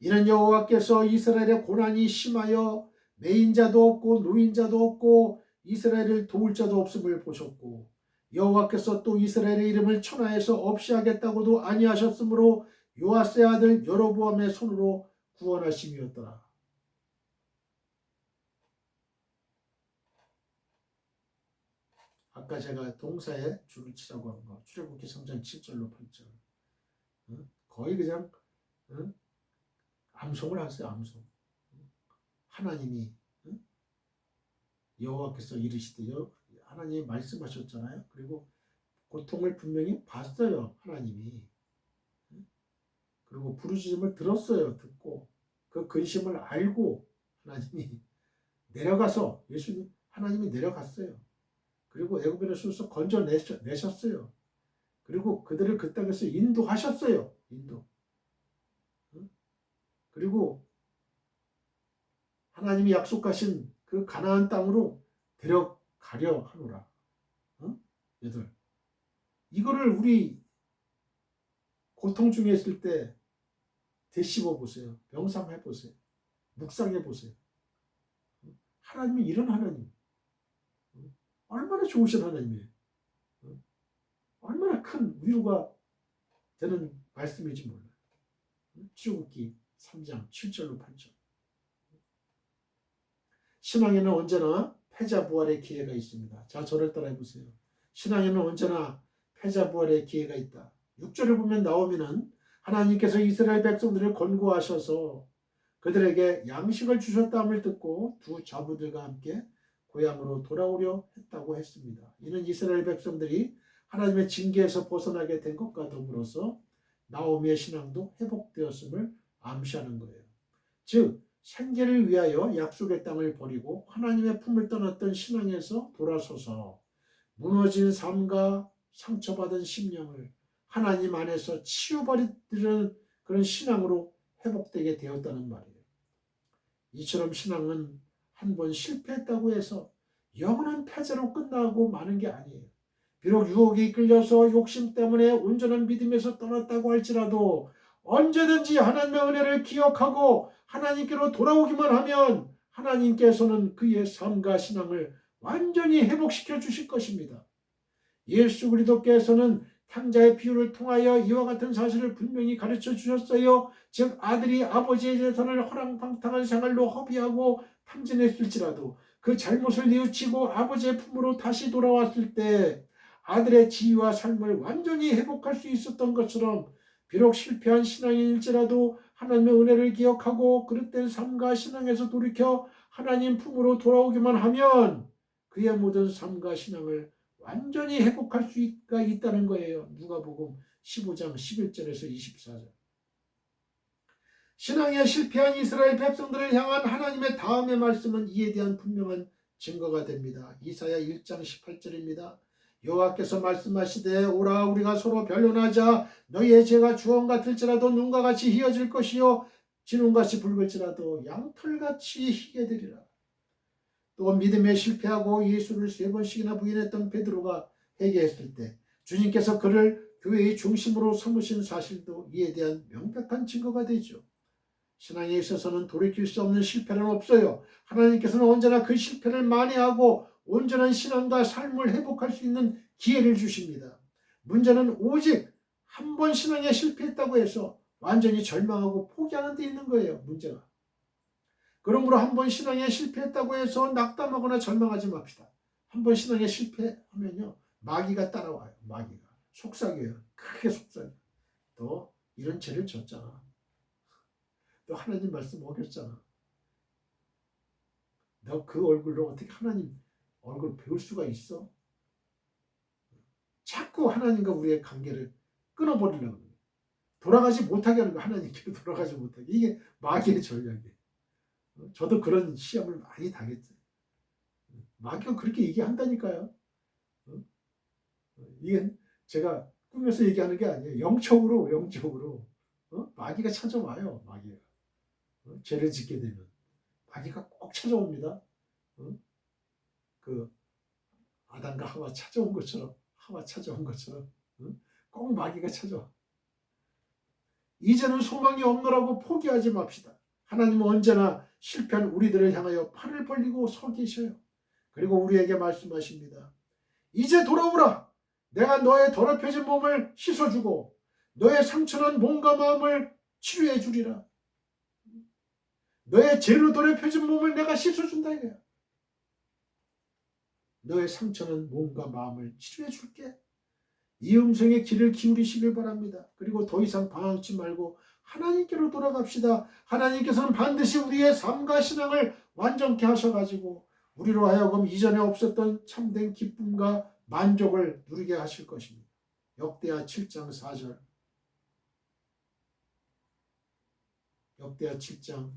이는 여호와께서 이스라엘의 고난이 심하여 매인자도 없고 노인자도 없고 이스라엘을 도울 자도 없음을 보셨고 여호와께서 또 이스라엘의 이름을 천하에서 없이 하겠다고도 아니하셨으므로 요아스의 아들 여로보암의 손으로 구원하심이었더라. 아까 제가 동사에 줄을 치라고 한 거 출애굽기 3장 7절로 8절 거의 그냥 암송을 하세요. 암송. 하나님이 여호와께서 이르시되 하나님이 말씀하셨잖아요. 그리고 고통을 분명히 봤어요. 하나님이. 그리고 부르짖음을 들었어요. 듣고 그 근심을 알고 하나님이 내려가서 예수님 하나님이 내려갔어요. 그리고 애굽인의 손에서 건져내셨어요. 그리고 그들을 그 땅에서 인도하셨어요. 인도. 그리고 하나님이 약속하신 그 가나안 땅으로 데려가려 하노라. 어? 얘들, 이거를 우리 고통 중에 있을 때 되씹어 보세요. 명상해 보세요. 묵상해 보세요. 하나님이 이런 하나님, 얼마나 좋으신 하나님이에요. 얼마나 큰 위로가 되는 말씀인지 몰라요. 출애굽기 3장 7절로 8절. 신앙에는 언제나 패자부활의 기회가 있습니다. 자, 저를 따라해 보세요. 신앙에는 언제나 패자부활의 기회가 있다. 6절을 보면 나오면은 하나님께서 이스라엘 백성들을 권고하셔서 그들에게 양식을 주셨다함을 듣고 두 자부들과 함께 고향으로 돌아오려 했다고 했습니다. 이는 이스라엘 백성들이 하나님의 징계에서 벗어나게 된 것과 더불어서 나오미의 신앙도 회복되었음을 암시하는 거예요. 즉 생계를 위하여 약속의 땅을 버리고 하나님의 품을 떠났던 신앙에서 돌아서서 무너진 삶과 상처받은 심령을 하나님 안에서 치유받으려는 그런 신앙으로 회복되게 되었다는 말이에요. 이처럼 신앙은 한 번 실패했다고 해서 영원한 패자로 끝나고 마는 게 아니에요. 비록 유혹에 이끌려서 욕심 때문에 온전한 믿음에서 떠났다고 할지라도 언제든지 하나님의 은혜를 기억하고 하나님께로 돌아오기만 하면 하나님께서는 그의 삶과 신앙을 완전히 회복시켜 주실 것입니다. 예수 그리스도께서는 탕자의 비유를 통하여 이와 같은 사실을 분명히 가르쳐 주셨어요. 즉 아들이 아버지의 재산을 허랑방탕한 생활로 허비하고 탐진했을지라도 그 잘못을 뉘우치고 아버지의 품으로 다시 돌아왔을 때 아들의 지위와 삶을 완전히 회복할 수 있었던 것처럼 비록 실패한 신앙인일지라도 하나님의 은혜를 기억하고 그릇된 삶과 신앙에서 돌이켜 하나님 품으로 돌아오기만 하면 그의 모든 삶과 신앙을 완전히 회복할 수가 있다는 거예요. 누가복음 15장 11절에서 24절. 신앙에 실패한 이스라엘 백성들을 향한 하나님의 다음의 말씀은 이에 대한 분명한 증거가 됩니다. 이사야 1장 18절입니다. 여호와께서 말씀하시되 오라 우리가 서로 변론하자. 너희의 죄가 주홍 같을지라도 눈과 같이 희어질 것이요 진홍같이 붉을지라도 양털같이 희게 되리라. 또 믿음에 실패하고 예수를 3번씩이나 부인했던 베드로가 회개했을 때 주님께서 그를 교회의 중심으로 삼으신 사실도 이에 대한 명백한 증거가 되죠. 신앙에 있어서는 돌이킬 수 없는 실패는 없어요. 하나님께서는 언제나 그 실패를 만회하고 온전한 신앙과 삶을 회복할 수 있는 기회를 주십니다. 문제는 오직 한 번 신앙에 실패했다고 해서 완전히 절망하고 포기하는 데 있는 거예요. 문제가. 그러므로 한 번 신앙에 실패했다고 해서 낙담하거나 절망하지 맙시다. 한 번 신앙에 실패하면요 마귀가 따라와요. 마귀가 속삭여요. 크게 속삭여요. 너 이런 죄를 졌잖아. 너 하나님 말씀 어겼잖아. 너 그 얼굴로 어떻게 하나님 얼굴 배울 수가 있어? 자꾸 하나님과 우리의 관계를 끊어버리려고 해요. 돌아가지 못하게 하는 거. 하나님께 돌아가지 못하게. 이게 마귀의 전략이에요. 저도 그런 시험을 많이 당했죠. 마귀가 그렇게 얘기한다니까요. 이게 제가 꿈에서 얘기하는 게 아니에요. 영적으로 마귀가 찾아와요. 마귀가 죄를 짓게 되면 마귀가 꼭 찾아옵니다. 그 아담과 하와 찾아온 것처럼 꼭 마귀가 찾아와. 이제는 소망이 없노라고 포기하지 맙시다. 하나님은 언제나 실패한 우리들을 향하여 팔을 벌리고 서 계셔요. 그리고 우리에게 말씀하십니다. 이제 돌아오라. 내가 너의 더럽혀진 몸을 씻어주고 너의 상처난 몸과 마음을 치료해 주리라. 너의 죄로 더럽혀진 몸을 내가 씻어준다 이거야. 너의 상처난 몸과 마음을 치료해 줄게. 이 음성에 귀를 기울이시길 바랍니다. 그리고 더 이상 방황치 말고 하나님께로 돌아갑시다. 하나님께서는 반드시 우리의 삶과 신앙을 완전케 하셔가지고 우리로 하여금 이전에 없었던 참된 기쁨과 만족을 누리게 하실 것입니다. 역대하 7장 4절. 역대하 7장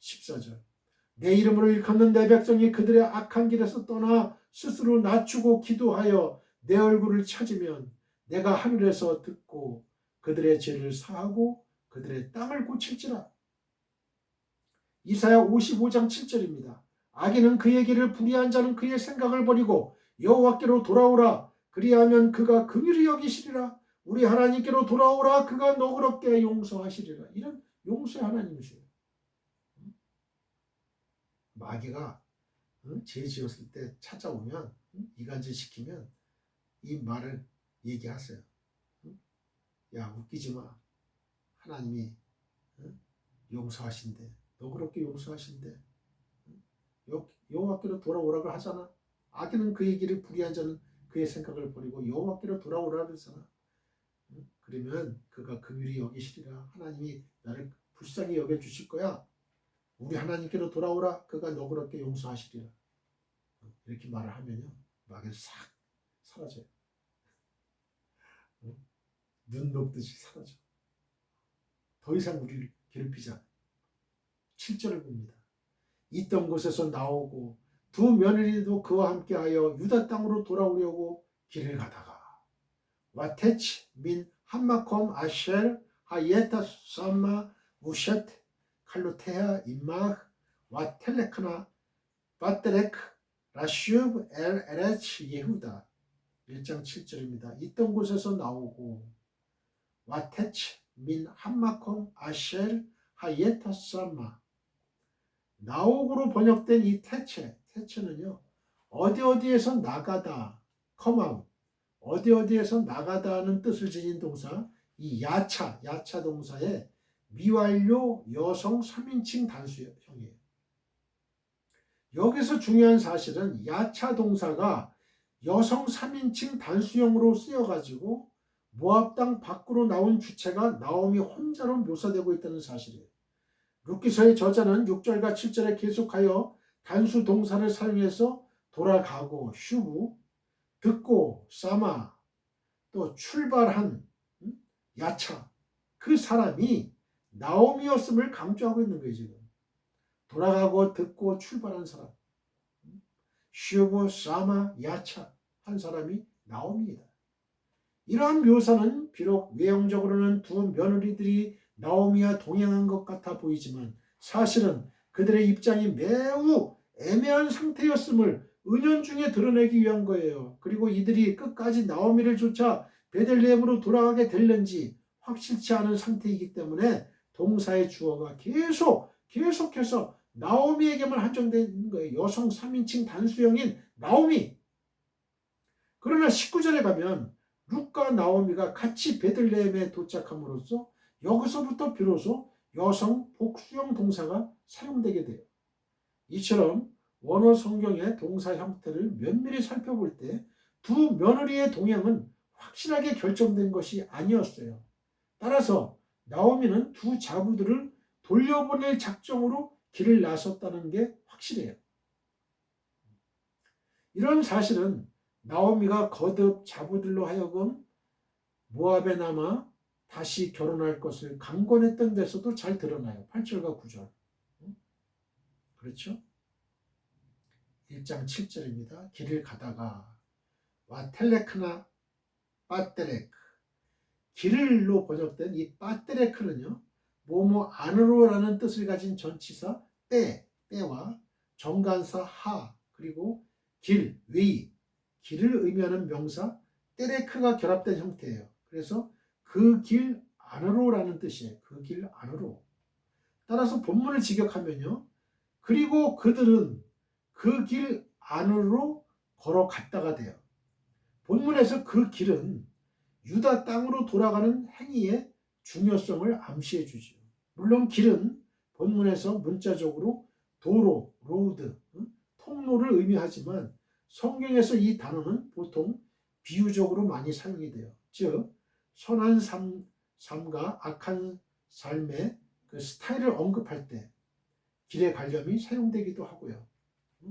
14절. 내 이름으로 일컫는 내 백성이 그들의 악한 길에서 떠나 스스로 낮추고 기도하여 내 얼굴을 찾으면 내가 하늘에서 듣고 그들의 죄를 사하고 그들의 땅을 고칠지라. 이사야 55장 7절입니다. 악인은 그의 길을 불의한 자는 그의 생각을 버리고 여호와께로 돌아오라. 그리하면 그가 긍휼히 여기시리라. 우리 하나님께로 돌아오라. 그가 너그럽게 용서하시리라. 이런 용서의 하나님이세요. 마귀가 죄 지었을 때 찾아오면 이간질 시키면 이 말을 얘기하세요. 야, 웃기지 마. 하나님이 용서하신대. 너그럽게 용서하신대. 여호와께로 돌아오라고 하잖아. 악인은 그의 길을 불의한 자는 그의 생각을 버리고 여호와께로 돌아오라고 하잖아. 그러면 그가 긍휼히 여기시리라. 하나님이 나를 불쌍히 여겨주실 거야. 우리 하나님께로 돌아오라. 그가 너그럽게 용서하시리라. 이렇게 말을 하면요, 마귀는 싹 사라져요. 눈 녹듯이 사라져. 더 이상 우리를 괴롭히지 않아. 7절을 봅니다. 있던 곳에서 나오고 두 며느리도 그와 함께하여 유다 땅으로 돌아오려고 길을 가다가 와테치 민 함마콤 아쉘 하예타 삼마 우셋 칼루테아 임마흐 와텔레크나 바테레크 라슈브 엘 에레치 예후다. 1장 7절입니다. 있던 곳에서 나오고 와테치 민 함마콤 아쉘 하예타 삼마. 나옥으로 번역된 이 태체는요, 어디에서 나가다, come 어디에서 나가다는 뜻을 지닌 동사, 이 야차 동사의 미완료 여성 3인칭 단수형이에요. 여기서 중요한 사실은 야차 동사가 여성 3인칭 단수형으로 쓰여가지고 모압 땅 밖으로 나온 주체가 나오미 혼자로 묘사되고 있다는 사실이에요. 룻기서의 저자는 6절과 7절에 계속하여 단수 동사를 사용해서 돌아가고 슈브, 듣고 사마, 또 출발한 야차, 그 사람이 나오미였음을 강조하고 있는 거예요. 지금 돌아가고 듣고 출발한 사람, 슈브, 사마, 야차 한 사람이 나오미이다. 이러한 묘사는 비록 외형적으로는 두 며느리들이 나오미와 동행한 것 같아 보이지만 사실은 그들의 입장이 매우 애매한 상태였음을 은연중에 드러내기 위한 거예요. 그리고 이들이 끝까지 나오미를 쫓아 베들레헴으로 돌아가게 될는지 확실치 않은 상태이기 때문에 동사의 주어가 계속해서 나오미에게만 한정된 거예요. 여성 3인칭 단수형인 나오미. 그러나 19절에 가면 룻과 나오미가 같이 베들레헴에 도착함으로써 여기서부터 비로소 여성 복수형 동사가 사용되게 돼요. 이처럼 원어 성경의 동사 형태를 면밀히 살펴볼 때 두 며느리의 동행은 확실하게 결정된 것이 아니었어요. 따라서 나오미는 두 자부들을 돌려보낼 작정으로 길을 나섰다는 게 확실해요. 이런 사실은 나오미가 거듭 자부들로 하여금 모압에 남아 다시 결혼할 것을 강권했던 데서도 잘 드러나요. 8절과 9절. 그렇죠? 1장 7절입니다. 길을 가다가 와텔레크나 빠테레크, 길을로 번역된 이 빠테레크는요, 뭐뭐 안으로라는 뜻을 가진 전치사 때와 정관사 하, 그리고 길, 위, 길을 의미하는 명사 테레크가 결합된 형태예요. 그래서 그 길 안으로라는 뜻이에요. 그 길 안으로. 따라서 본문을 직역하면요, 그리고 그들은 그 길 안으로 걸어갔다가 돼요. 본문에서 그 길은 유다 땅으로 돌아가는 행위의 중요성을 암시해 주죠. 물론 길은 본문에서 문자적으로 도로, 로드, 통로를 의미하지만 성경에서 이 단어는 보통 비유적으로 많이 사용이 돼요. 즉 선한 삶과 악한 삶의 그 스타일을 언급할 때 길의 관념이 사용되기도 하고요.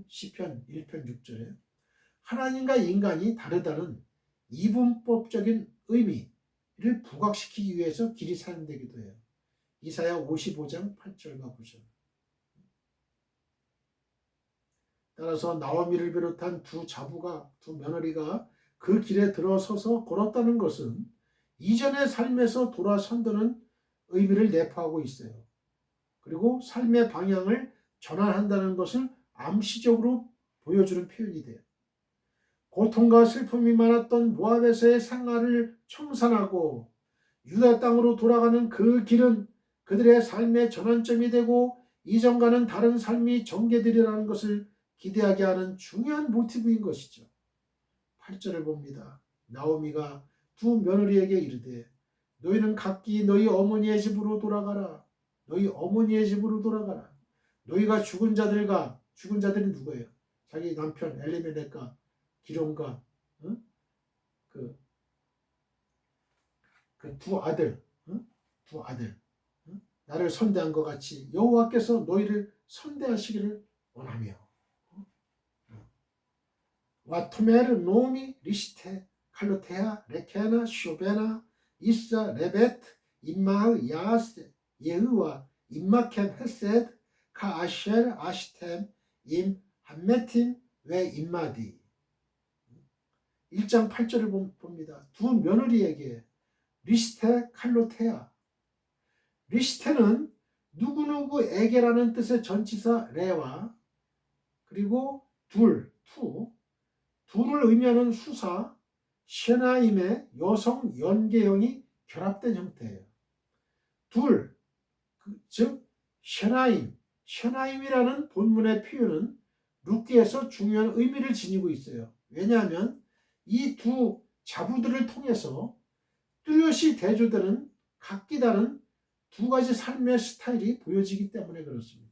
시편 1편 6절에 하나님과 인간이 다르다는 이분법적인 의미를 부각시키기 위해서 길이 사용되기도 해요. 이사야 55장 8절과 9절. 따라서 나오미를 비롯한 두 며느리가 그 길에 들어서서 걸었다는 것은 이전의 삶에서 돌아선다는 의미를 내포하고 있어요. 그리고 삶의 방향을 전환한다는 것을 암시적으로 보여주는 표현이 돼요. 고통과 슬픔이 많았던 모압에서의 생활을 청산하고 유다 땅으로 돌아가는 그 길은 그들의 삶의 전환점이 되고 이전과는 다른 삶이 전개되리라는 것을 기대하게 하는 중요한 모티브인 것이죠. 8절을 봅니다. 나오미가 두 며느리에게 이르되 너희는 각기 너희 어머니의 집으로 돌아가라. 너희 어머니의 집으로 돌아가라. 너희가 죽은 자들이 누구예요? 자기 남편 엘리멜렉과 기론과 그 두 아들, 두 아들, 나를 선대한 것 같이 여호와께서 너희를 선대하시기를 원하며. 와토메르 노미 리시테 칼로테아 레케나 쇼베나 이사 레베트 임마흐 야스 예흐와 임마켄 헤셋 카아쉘 아시템 임 함메팀 웨 임마디. 1장 8절을 봅니다. 두 며느리에게 리시테 칼로테아. 리시테는 누구누구에게라는 뜻의 전치사 레와 그리고 둘을 의미하는 수사 셰나임의 여성 연계형이 결합된 형태예요. 즉 셰나임이라는 본문의 표현은 룻기에서 중요한 의미를 지니고 있어요. 왜냐하면 이 두 자부들을 통해서 뚜렷이 대조되는 각기 다른 두 가지 삶의 스타일이 보여지기 때문에 그렇습니다.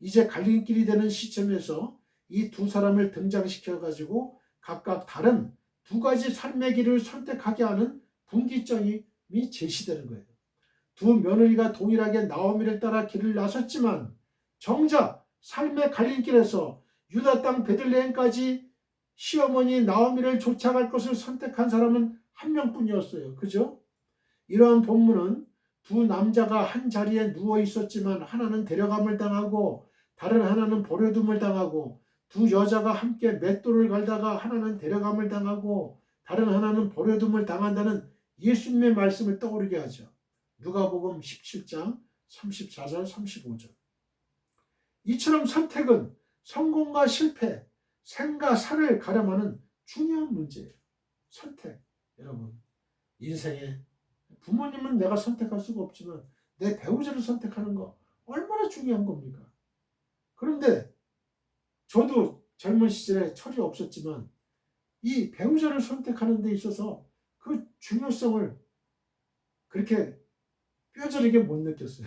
이제 갈림길이 되는 시점에서 이 두 사람을 등장시켜 가지고 각각 다른 두 가지 삶의 길을 선택하게 하는 분기점이 제시되는 거예요. 두 며느리가 동일하게 나오미를 따라 길을 나섰지만 정작 삶의 갈림길에서 유다 땅 베들레헴까지 시어머니 나오미를 쫓아갈 것을 선택한 사람은 한 명뿐이었어요. 그죠? 이러한 본문은 두 남자가 한 자리에 누워 있었지만 하나는 데려감을 당하고 다른 하나는 버려둠을 당하고 두 여자가 함께 맷돌을 갈다가 하나는 데려감을 당하고 다른 하나는 버려둠을 당한다는 예수님의 말씀을 떠오르게 하죠. 누가복음 17장 34절 35절. 이처럼 선택은 성공과 실패, 생과 사를 가름하는 중요한 문제예요. 선택. 여러분, 인생에 부모님은 내가 선택할 수가 없지만 내 배우자를 선택하는 거 얼마나 중요한 겁니까? 그런데 저도 젊은 시절에 철이 없었지만 이 배우자를 선택하는 데 있어서 그 중요성을 그렇게 뼈저리게 못 느꼈어요.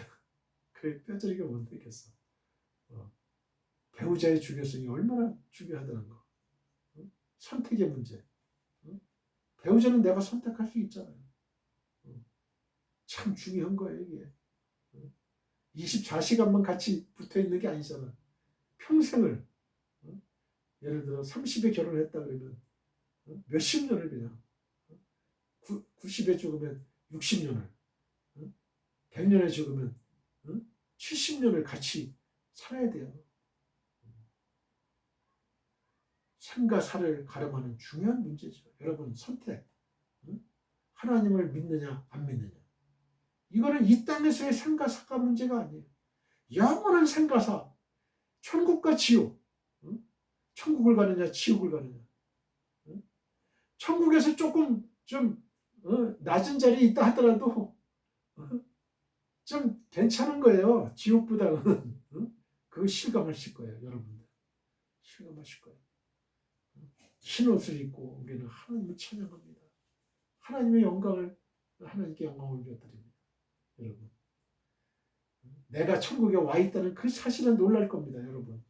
그래, 뼈저리게 못 느꼈어. 배우자의 중요성이 얼마나 중요하다는 거. 선택의 문제. 배우자는 내가 선택할 수 있잖아요. 참 중요한 거예요, 이게. 24시간만 같이 붙어 있는 게 아니잖아. 평생을. 예를 들어 30에 결혼했다 그러면 몇십 년을 그냥 90에 죽으면 60년을 100년에 죽으면 70년을 같이 살아야 돼요. 생과 사를 가름하는 중요한 문제죠. 여러분, 선택. 하나님을 믿느냐 안 믿느냐. 이거는 이 땅에서의 생과 사가 문제가 아니에요. 영원한 생과 사. 천국과 지옥. 천국을 가느냐 지옥을 가느냐. 천국에서 조금 좀 낮은 자리에 있다 하더라도 좀 괜찮은 거예요. 지옥보다는. 그거 실감하실 거예요. 여러분들. 실감하실 거예요. 흰 옷을 입고 우리는 하나님을 찬양합니다. 하나님의 영광을 하나님께 영광을 올려드립니다. 여러분, 내가 천국에 와 있다는 그 사실은 놀랄 겁니다. 여러분,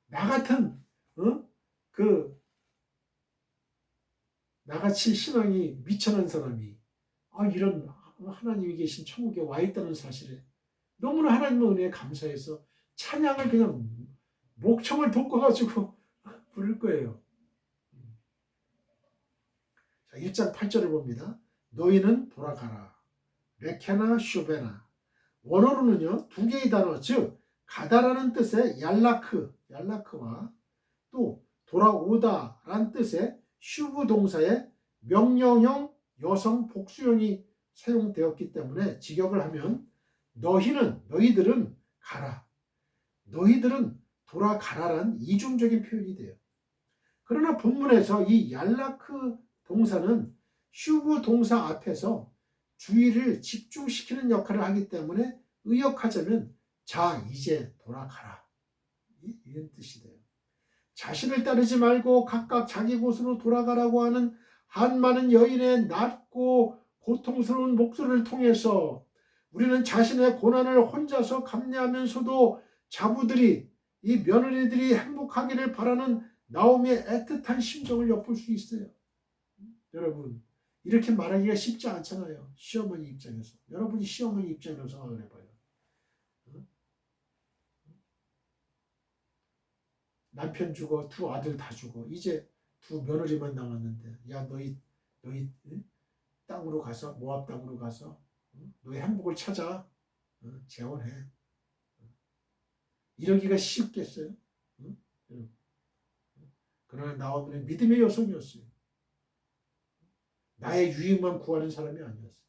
나 같은 나같이 신앙이 미천한 사람이 이런 하나님이 계신 천국에 와 있다는 사실에 너무나 하나님의 은혜에 감사해서 찬양을 그냥 목청을 돋궈가지고 부를 거예요. 자, 1장 8절을 봅니다. 너희는 돌아가라. 레케나 슈베나. 원어로는요, 두 개의 단어, 즉 가다라는 뜻의 얄라크와 또 돌아오다라는 뜻의 슈브 동사의 명령형 여성 복수형이 사용되었기 때문에 직역을 하면 너희들은 가라, 너희들은 돌아가라란 이중적인 표현이 돼요. 그러나 본문에서 이 얄라크 동사는 슈브 동사 앞에서 주의를 집중시키는 역할을 하기 때문에 의역하자면 자 이제 돌아가라, 이런 뜻이 돼요. 자신을 따르지 말고 각각 자기 곳으로 돌아가라고 하는 한 많은 여인의 낮고 고통스러운 목소리를 통해서 우리는 자신의 고난을 혼자서 감내하면서도 이 며느리들이 행복하기를 바라는 나오미의 애틋한 심정을 엿볼 수 있어요. 여러분, 이렇게 말하기가 쉽지 않잖아요. 시어머니 입장에서. 여러분이 시어머니 입장으로 생각을 해봐요. 남편 죽어, 두 아들 다 죽어. 이제 두 며느리만 남았는데, 야 너희 땅으로 가서, 모압 땅으로 가서 너희 행복을 찾아, 재혼해. 이러기가 쉽겠어요? 그러나 나오미는 믿음의 여성이었어요. 나의 유익만 구하는 사람이 아니었어요.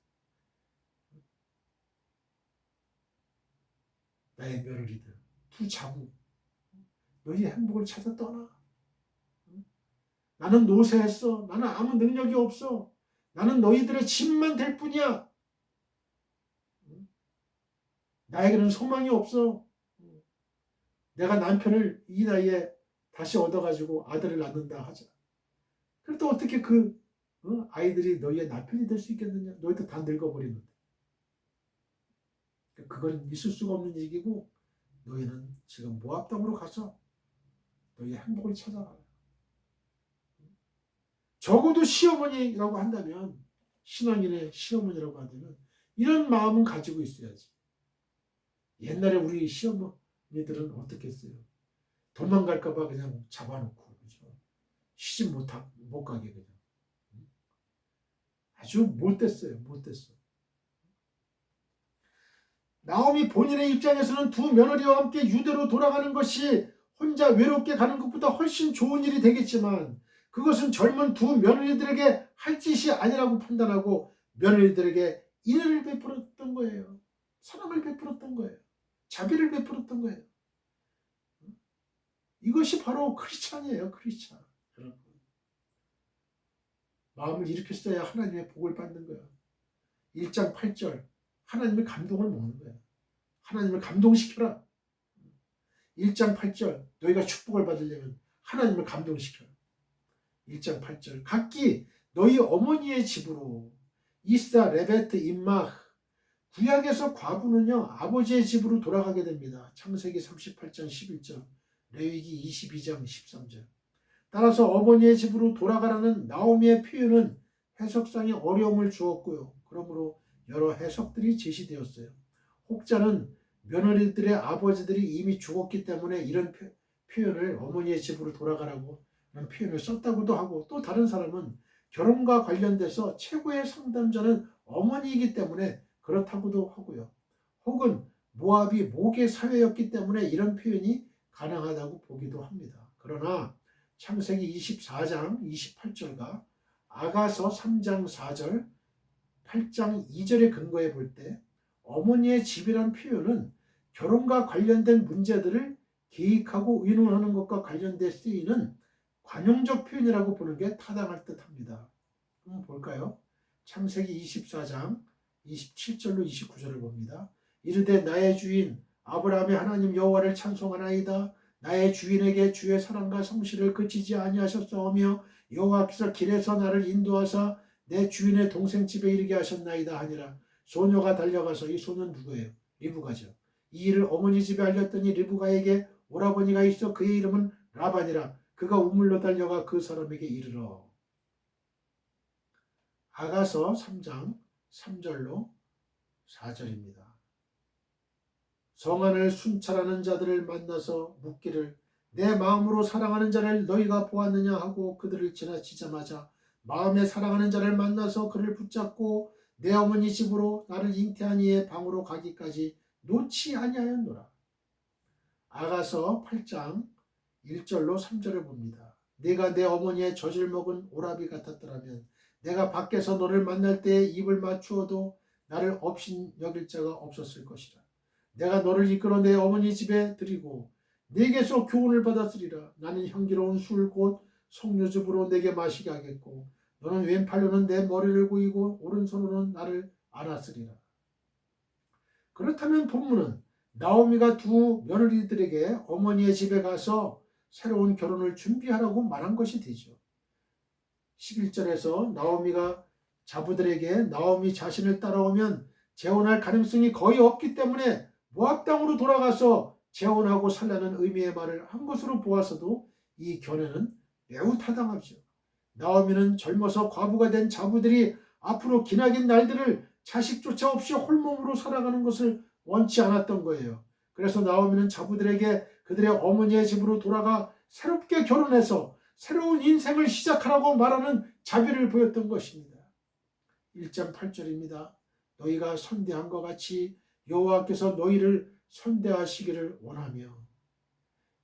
나의 며느리들, 두 자부, 너희 행복을 찾아 떠나. 나는 노쇠했어. 나는 아무 능력이 없어. 나는 너희들의 짐만 될 뿐이야. 나에게는 소망이 없어. 내가 남편을 이 나이에 다시 얻어가지고 아들을 낳는다 하자. 그래도 어떻게 아이들이 너희의 남편이 될 수 있겠느냐? 너희도 다 늙어버리는데. 그건 있을 수가 없는 얘기고, 너희는 지금 모압 땅으로 가서 너희의 행복을 찾아라. 적어도 시어머니라고 한다면, 신앙인의 시어머니라고 한다면 이런 마음은 가지고 있어야지. 옛날에 우리 시어머니들은 어떻게 했어요? 도망갈까 봐 그냥 잡아놓고, 그죠? 시집 못 가게 그냥. 아주 못됐어요. 못됐어. 나오미 본인의 입장에서는 두 며느리와 함께 유대로 돌아가는 것이 혼자 외롭게 가는 것보다 훨씬 좋은 일이 되겠지만, 그것은 젊은 두 며느리들에게 할 짓이 아니라고 판단하고 며느리들에게 인애를 베풀었던 거예요. 사랑을 베풀었던 거예요. 자비를 베풀었던 거예요. 이것이 바로 크리스찬이에요. 크리스찬. 여러분, 마음을 이렇게 써야 하나님의 복을 받는 거야. 1장 8절, 하나님의 감동을 먹는 거야. 하나님을 감동시켜라. 1장 8절, 너희가 축복을 받으려면 하나님을 감동시켜라. 1장 8절, 각기 너희 어머니의 집으로. 이스다, 레베트, 임마. 구약에서 과부는요 아버지의 집으로 돌아가게 됩니다. 창세기 38장 11절, 레위기 22장 13절. 따라서 어머니의 집으로 돌아가라는 나오미의 표현은 해석상의 어려움을 주었고요. 그러므로 여러 해석들이 제시되었어요. 혹자는 며느리들의 아버지들이 이미 죽었기 때문에 이런 표현을 어머니의 집으로 돌아가라고 하는 표현을 썼다고도 하고, 또 다른 사람은 결혼과 관련돼서 최고의 상담자는 어머니이기 때문에 그렇다고도 하고요. 혹은 모압이 모계 사회였기 때문에 이런 표현이 가능하다고 보기도 합니다. 그러나 창세기 24장 28절과 아가서 3장 4절, 8장 2절에 근거해 볼 때 어머니의 집이란 표현은 결혼과 관련된 문제들을 계획하고 의논하는 것과 관련돼 쓰이는 관용적 표현이라고 보는 게 타당할 듯합니다. 한번 볼까요? 창세기 24장 27절로 29절을 봅니다. 이르되 나의 주인 아브라함의 하나님 여호와를 찬송하나이다. 나의 주인에게 주의 사랑과 성실을 그치지 아니하셨사오며 여호와께서 길에서 나를 인도하사 내 주인의 동생 집에 이르게 하셨나이다 하니라. 소녀가 달려가서, 이 소녀는 누구예요? 리브가죠. 이 일을 어머니 집에 알렸더니 리브가에게 오라버니가 있어 그의 이름은 라반이라. 그가 우물로 달려가 그 사람에게 이르러. 아가서 3장 3절로 4절입니다. 성안을 순찰하는 자들을 만나서 묻기를 내 마음으로 사랑하는 자를 너희가 보았느냐 하고 그들을 지나치자마자 마음에 사랑하는 자를 만나서 그를 붙잡고 내 어머니 집으로 나를 잉태한 이의 방으로 가기까지 놓지 아니하였노라. 아가서 8장 1절로 3절을 봅니다. 네가 내 어머니의 젖을 먹은 오라비 같았더라면 내가 밖에서 너를 만날 때에 입을 맞추어도 나를 업신 여길 자가 없었을 것이라. 내가 너를 이끌어 내 어머니 집에 들이고 내게서 교훈을 받았으리라. 나는 향기로운 술 곧 석류즙으로 내게 마시게 하겠고 너는 왼팔로는 내 머리를 고이고 오른손으로는 나를 안았으리라. 그렇다면 본문은 나오미가 두 며느리들에게 어머니의 집에 가서 새로운 결혼을 준비하라고 말한 것이 되죠. 11절에서 나오미가 자부들에게 나오미 자신을 따라오면 재혼할 가능성이 거의 없기 때문에 모압 땅으로 돌아가서 재혼하고 살라는 의미의 말을 한 것으로 보아서도 이 견해는 매우 타당하죠. 나오미는 젊어서 과부가 된 자부들이 앞으로 기나긴 날들을 자식조차 없이 홀몸으로 살아가는 것을 원치 않았던 거예요. 그래서 나오미는 자부들에게 그들의 어머니의 집으로 돌아가 새롭게 결혼해서 새로운 인생을 시작하라고 말하는 자비를 보였던 것입니다. 1장 8절입니다. 너희가 선대한 것 같이 여호와께서 너희를 선대하시기를 원하며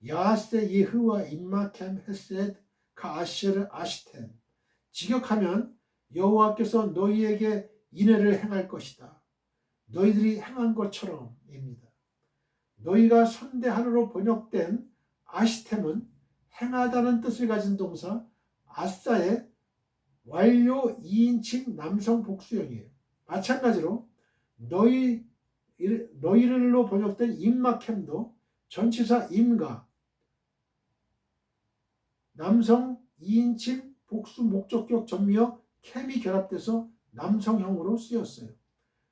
야하세 예흐와 임마켐 헤셋 카아시르 아시템 직역하면 여호와께서 너희에게 인애를 행할 것이다. 너희들이 행한 것처럼입니다. 너희가 선대하느로 번역된 아시템은 행하다는 뜻을 가진 동사 아싸의 완료 2인칭 남성 복수형이에요. 마찬가지로 너희를로 번역된 임마켐도 전치사 임과 남성 2인칭 복수 목적격 전미어 캠이 결합돼서 남성형으로 쓰였어요.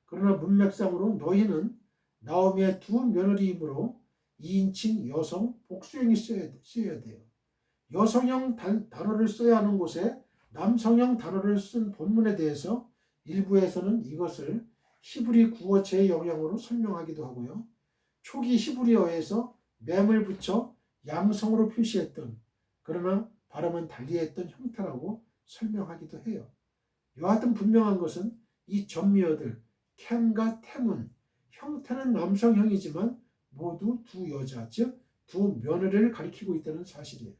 그러나 문맥상으로 너희는 나오미의 두 며느리이므로 2인칭 여성 복수형이 쓰여야 돼요. 여성형 단어를 써야 하는 곳에 남성형 단어를 쓴 본문에 대해서 일부에서는 이것을 히브리 구어체의 영향으로 설명하기도 하고요. 초기 히브리어에서 맴을 붙여 양성으로 표시했던 그러나 발음은 달리했던 형태라고 설명하기도 해요. 여하튼 분명한 것은 이 전미어들 캠과 템은 형태는 남성형이지만 모두 두 여자 즉 두 며느리를 가리키고 있다는 사실이에요.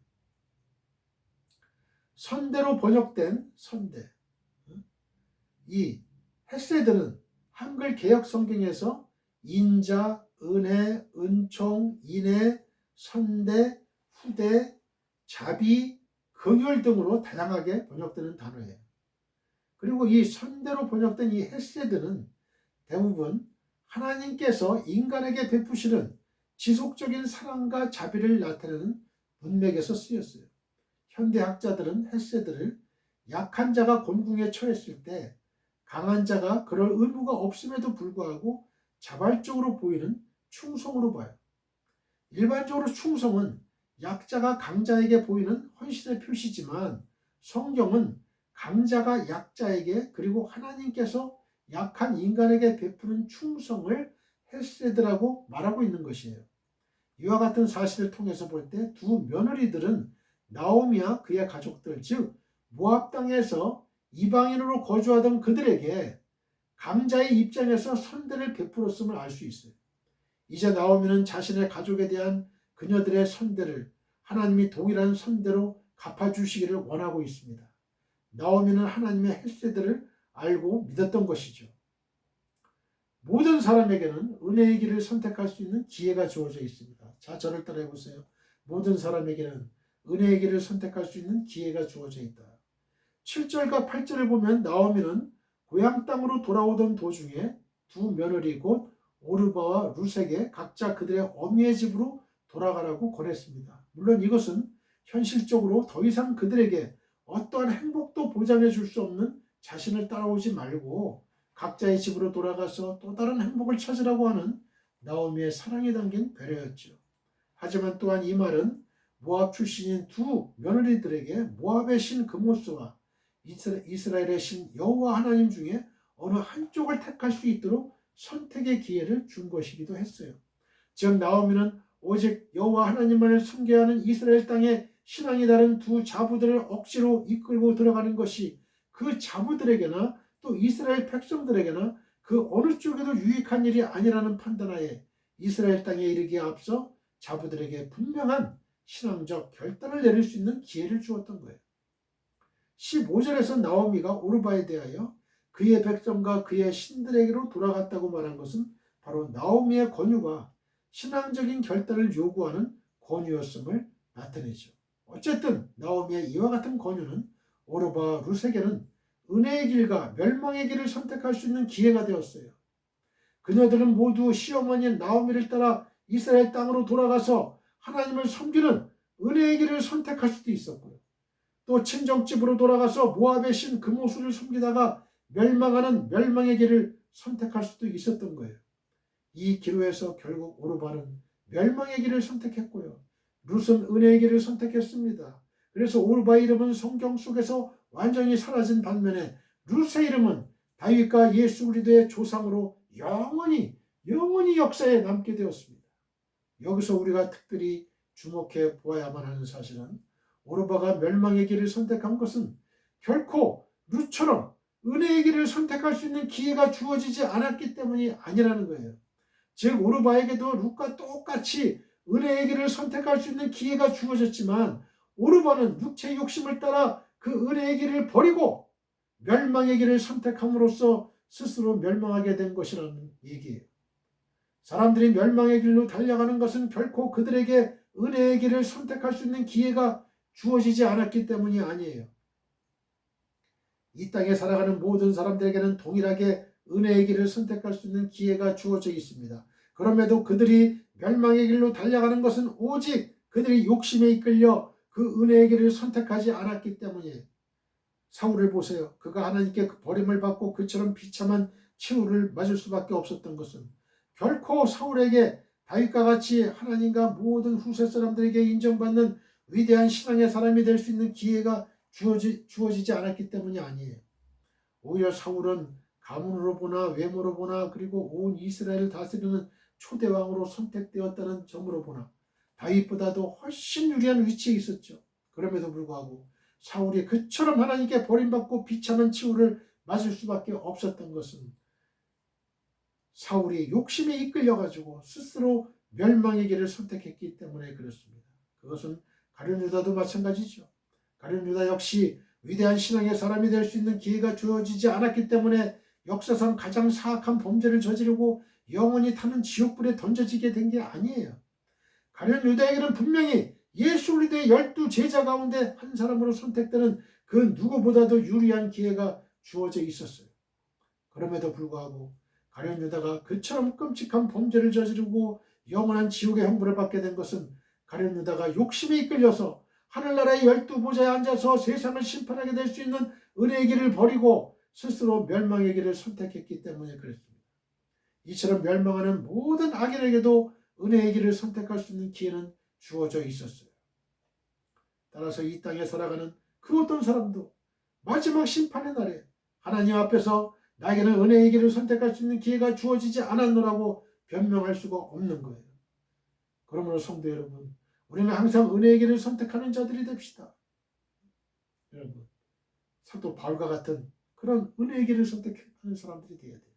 선대로 번역된 선대 이 헤세드는 한글 개역 성경에서 인자, 은혜, 은총, 인애, 선대, 후대, 자비, 긍휼 등으로 다양하게 번역되는 단어예요. 그리고 이 선대로 번역된 이 헤세드는 대부분 하나님께서 인간에게 베푸시는 지속적인 사랑과 자비를 나타내는 문맥에서 쓰였어요. 현대학자들은 헤세드를 약한 자가 곤궁에 처했을 때 강한 자가 그럴 의무가 없음에도 불구하고 자발적으로 보이는 충성으로 봐요. 일반적으로 충성은 약자가 강자에게 보이는 헌신의 표시지만 성경은 강자가 약자에게 그리고 하나님께서 약한 인간에게 베푸는 충성을 헤세드라고 말하고 있는 것이에요. 이와 같은 사실을 통해서 볼 때 두 며느리들은 나오미와 그의 가족들 즉 모압 땅에서 이방인으로 거주하던 그들에게 강자의 입장에서 선대를 베풀었음을 알 수 있어요. 이제 나오미는 자신의 가족에 대한 그녀들의 선대를 하나님이 동일한 선대로 갚아주시기를 원하고 있습니다. 나오미는 하나님의 헤세드를 알고 믿었던 것이죠. 모든 사람에게는 은혜의 길을 선택할 수 있는 기회가 주어져 있습니다. 자, 저를 따라해 보세요. 모든 사람에게는 은혜의 길을 선택할 수 있는 기회가 주어져 있다. 7절과 8절을 보면 나오미는 고향 땅으로 돌아오던 도중에 두 며느리 곧 오르바와 루색에 각자 그들의 어미의 집으로 돌아가라고 권했습니다. 물론 이것은 현실적으로 더 이상 그들에게 어떠한 행복도 보장해 줄 수 없는 자신을 따라오지 말고 각자의 집으로 돌아가서 또 다른 행복을 찾으라고 하는 나오미의 사랑이 담긴 배려였죠. 하지만 또한 이 말은 모압 출신인 두 며느리들에게 모압의 신 그모스와 이스라엘의 신 여호와 하나님 중에 어느 한쪽을 택할 수 있도록 선택의 기회를 준 것이기도 했어요. 즉 나오미는 오직 여호와 하나님만을 섬겨야 하는 이스라엘 땅에 신앙이 다른 두 자부들을 억지로 이끌고 들어가는 것이 그 자부들에게나 또 이스라엘 백성들에게나 그 어느 쪽에도 유익한 일이 아니라는 판단하에 이스라엘 땅에 이르기에 앞서 자부들에게 분명한 신앙적 결단을 내릴 수 있는 기회를 주었던 거예요. 15절에서 나오미가 오르바에 대하여 그의 백성과 그의 신들에게로 돌아갔다고 말한 것은 바로 나오미의 권유가 신앙적인 결단을 요구하는 권유였음을 나타내죠. 어쨌든 나오미의 이와 같은 권유는 오르바 룻에게는 은혜의 길과 멸망의 길을 선택할 수 있는 기회가 되었어요. 그녀들은 모두 시어머니 나오미를 따라 이스라엘 땅으로 돌아가서 하나님을 섬기는 은혜의 길을 선택할 수도 있었고요. 또 친정집으로 돌아가서 모압의 신 그모수를 섬기다가 멸망하는 멸망의 길을 선택할 수도 있었던 거예요. 이 기로에서 결국 오르바는 멸망의 길을 선택했고요. 룻은 은혜의 길을 선택했습니다. 그래서 오르바의 이름은 성경 속에서 완전히 사라진 반면에 룻의 이름은 다윗과 예수 그리스도의 조상으로 영원히 역사에 남게 되었습니다. 여기서 우리가 특별히 주목해 보아야만 하는 사실은 오르바가 멸망의 길을 선택한 것은 결코 룻처럼 은혜의 길을 선택할 수 있는 기회가 주어지지 않았기 때문이 아니라는 거예요. 즉 오르바에게도 룻과 똑같이 은혜의 길을 선택할 수 있는 기회가 주어졌지만 오르바는 육체의 욕심을 따라 그 은혜의 길을 버리고 멸망의 길을 선택함으로써 스스로 멸망하게 된 것이라는 얘기예요. 사람들이 멸망의 길로 달려가는 것은 결코 그들에게 은혜의 길을 선택할 수 있는 기회가 주어지지 않았기 때문이 아니에요. 이 땅에 살아가는 모든 사람들에게는 동일하게 은혜의 길을 선택할 수 있는 기회가 주어져 있습니다. 그럼에도 그들이 멸망의 길로 달려가는 것은 오직 그들이 욕심에 이끌려 그 은혜의 길을 선택하지 않았기 때문이에요. 사울을 보세요. 그가 하나님께 버림을 받고 그처럼 비참한 최후를 맞을 수밖에 없었던 것은 결코 사울에게 다윗과 같이 하나님과 모든 후세 사람들에게 인정받는 위대한 신앙의 사람이 될 수 있는 기회가 주어지지 않았기 때문이 아니에요. 오히려 사울은 가문으로 보나 외모로 보나 그리고 온 이스라엘을 다스리는 초대왕으로 선택되었다는 점으로 보나 다윗보다도 훨씬 유리한 위치에 있었죠. 그럼에도 불구하고 사울이 그처럼 하나님께 버림받고 비참한 치유를 맞을 수밖에 없었던 것은 사울이 욕심에 이끌려가지고 스스로 멸망의 길을 선택했기 때문에 그렇습니다. 그것은 가룟 유다도 마찬가지죠. 가룟 유다 역시 위대한 신앙의 사람이 될 수 있는 기회가 주어지지 않았기 때문에 역사상 가장 사악한 범죄를 저지르고 영원히 타는 지옥불에 던져지게 된 게 아니에요. 가룟 유다에게는 분명히 예수 그리스도의 12 제자 가운데 한 사람으로 선택되는 그 누구보다도 유리한 기회가 주어져 있었어요. 그럼에도 불구하고 가룟 유다가 그처럼 끔찍한 범죄를 저지르고 영원한 지옥의 형벌을 받게 된 것은 가룟 유다가 욕심에 이끌려서 하늘나라의 12 보좌에 앉아서 세상을 심판하게 될 수 있는 은혜의 길을 버리고 스스로 멸망의 길을 선택했기 때문에 그랬습니다. 이처럼 멸망하는 모든 악인에게도 은혜의 길을 선택할 수 있는 기회는 주어져 있었어요. 따라서 이 땅에 살아가는 그 어떤 사람도 마지막 심판의 날에 하나님 앞에서 나에게는 은혜의 길을 선택할 수 있는 기회가 주어지지 않았노라고 변명할 수가 없는 거예요. 그러므로 성도 여러분, 우리는 항상 은혜의 길을 선택하는 자들이 됩시다. 여러분, 사도 바울과 같은 그런 은혜의 길을 선택하는 사람들이 되어야 돼요.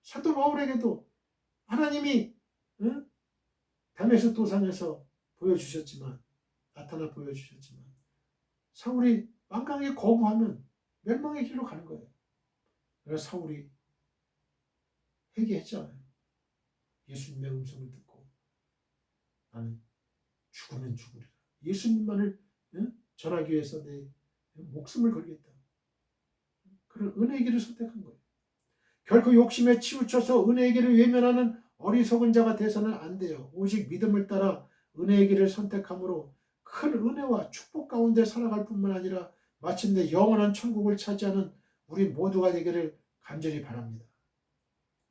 사도 바울에게도 하나님이 다메섹 도상에서 나타나 보여주셨지만 사울이 완강하게 거부하면 멸망의 길로 가는 거예요. 그래서 사울이 회개했잖아요. 예수님의 음성을 듣고 나는 죽으면 죽으리라. 예수님만을 전하기 위해서 내 목숨을 걸겠다. 그런 은혜의 길을 선택한 거예요. 결코 욕심에 치우쳐서 은혜의 길을 외면하는 어리석은 자가 돼서는 안 돼요. 오직 믿음을 따라 은혜의 길을 선택함으로 큰 은혜와 축복 가운데 살아갈 뿐만 아니라 마침내 영원한 천국을 차지하는 우리 모두가 되기를 간절히 바랍니다.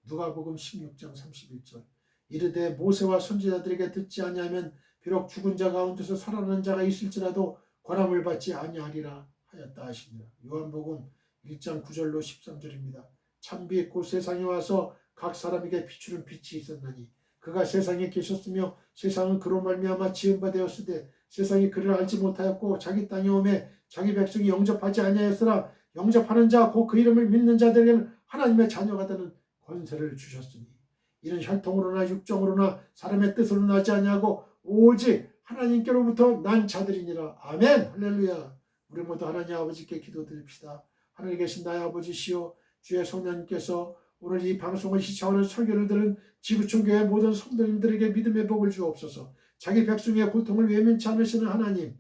누가복음 16장 31절 이르되 모세와 선지자들에게 듣지 아니하면 비록 죽은 자 가운데서 살아난 자가 있을지라도 권함을 받지 아니하리라 하였다 하시니라. 요한복음 1장 9절로 13절입니다. 참빛 곧 세상에 와서 각 사람에게 비추는 빛이 있었나니 그가 세상에 계셨으며 세상은 그로 말미암아 지은 바 되었으되 세상이 그를 알지 못하였고 자기 땅에 오매 자기 백성이 영접하지 아니하였으나 영접하는 자 곧 그 이름을 믿는 자들에게는 하나님의 자녀가 되는 권세를 주셨으니 이는 혈통으로나 육정으로나 사람의 뜻으로 나지 아니하고 오직 하나님께로부터 난 자들이니라. 아멘. 할렐루야. 우리 모두 하나님 아버지께 기도드립시다. 하늘에 계신 나의 아버지시여, 주의 성령님께서 오늘 이 방송을 시청하는 설교를 들은 지구촌교회 모든 성도님들에게 믿음의 복을 주옵소서. 자기 백성의 고통을 외면치 않으시는 하나님,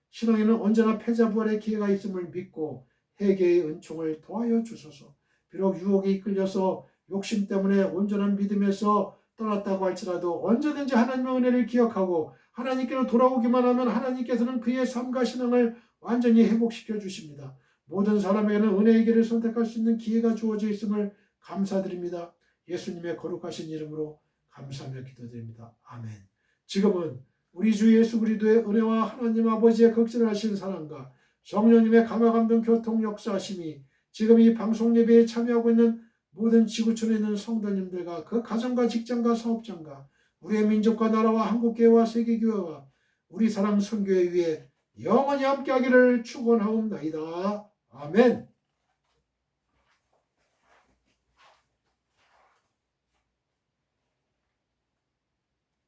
신앙에는 언제나 패자부활의 기회가 있음을 믿고 회개의 은총을 도하여 주소서. 비록 유혹에 이끌려서 욕심 때문에 온전한 믿음에서 떠났다고 할지라도 언제든지 하나님의 은혜를 기억하고 하나님께로 돌아오기만 하면 하나님께서는 그의 삶과 신앙을 완전히 회복시켜 주십니다. 모든 사람에게는 은혜의 길을 선택할 수 있는 기회가 주어져 있음을 감사드립니다. 예수님의 거룩하신 이름으로 감사하며 기도드립니다. 아멘. 지금은 우리 주 예수 그리스도의 은혜와 하나님 아버지의 극진하신 사랑과 성령님의 감화감동 교통 역사하심이 지금 이 방송 예배에 참여하고 있는 모든 지구촌에 있는 성도님들과 그 가정과 직장과 사업장과 우리의 민족과 나라와 한국교회와 세계교회와 우리 사랑 선교회 위에 영원히 함께하기를 축원하옵나이다. 아멘.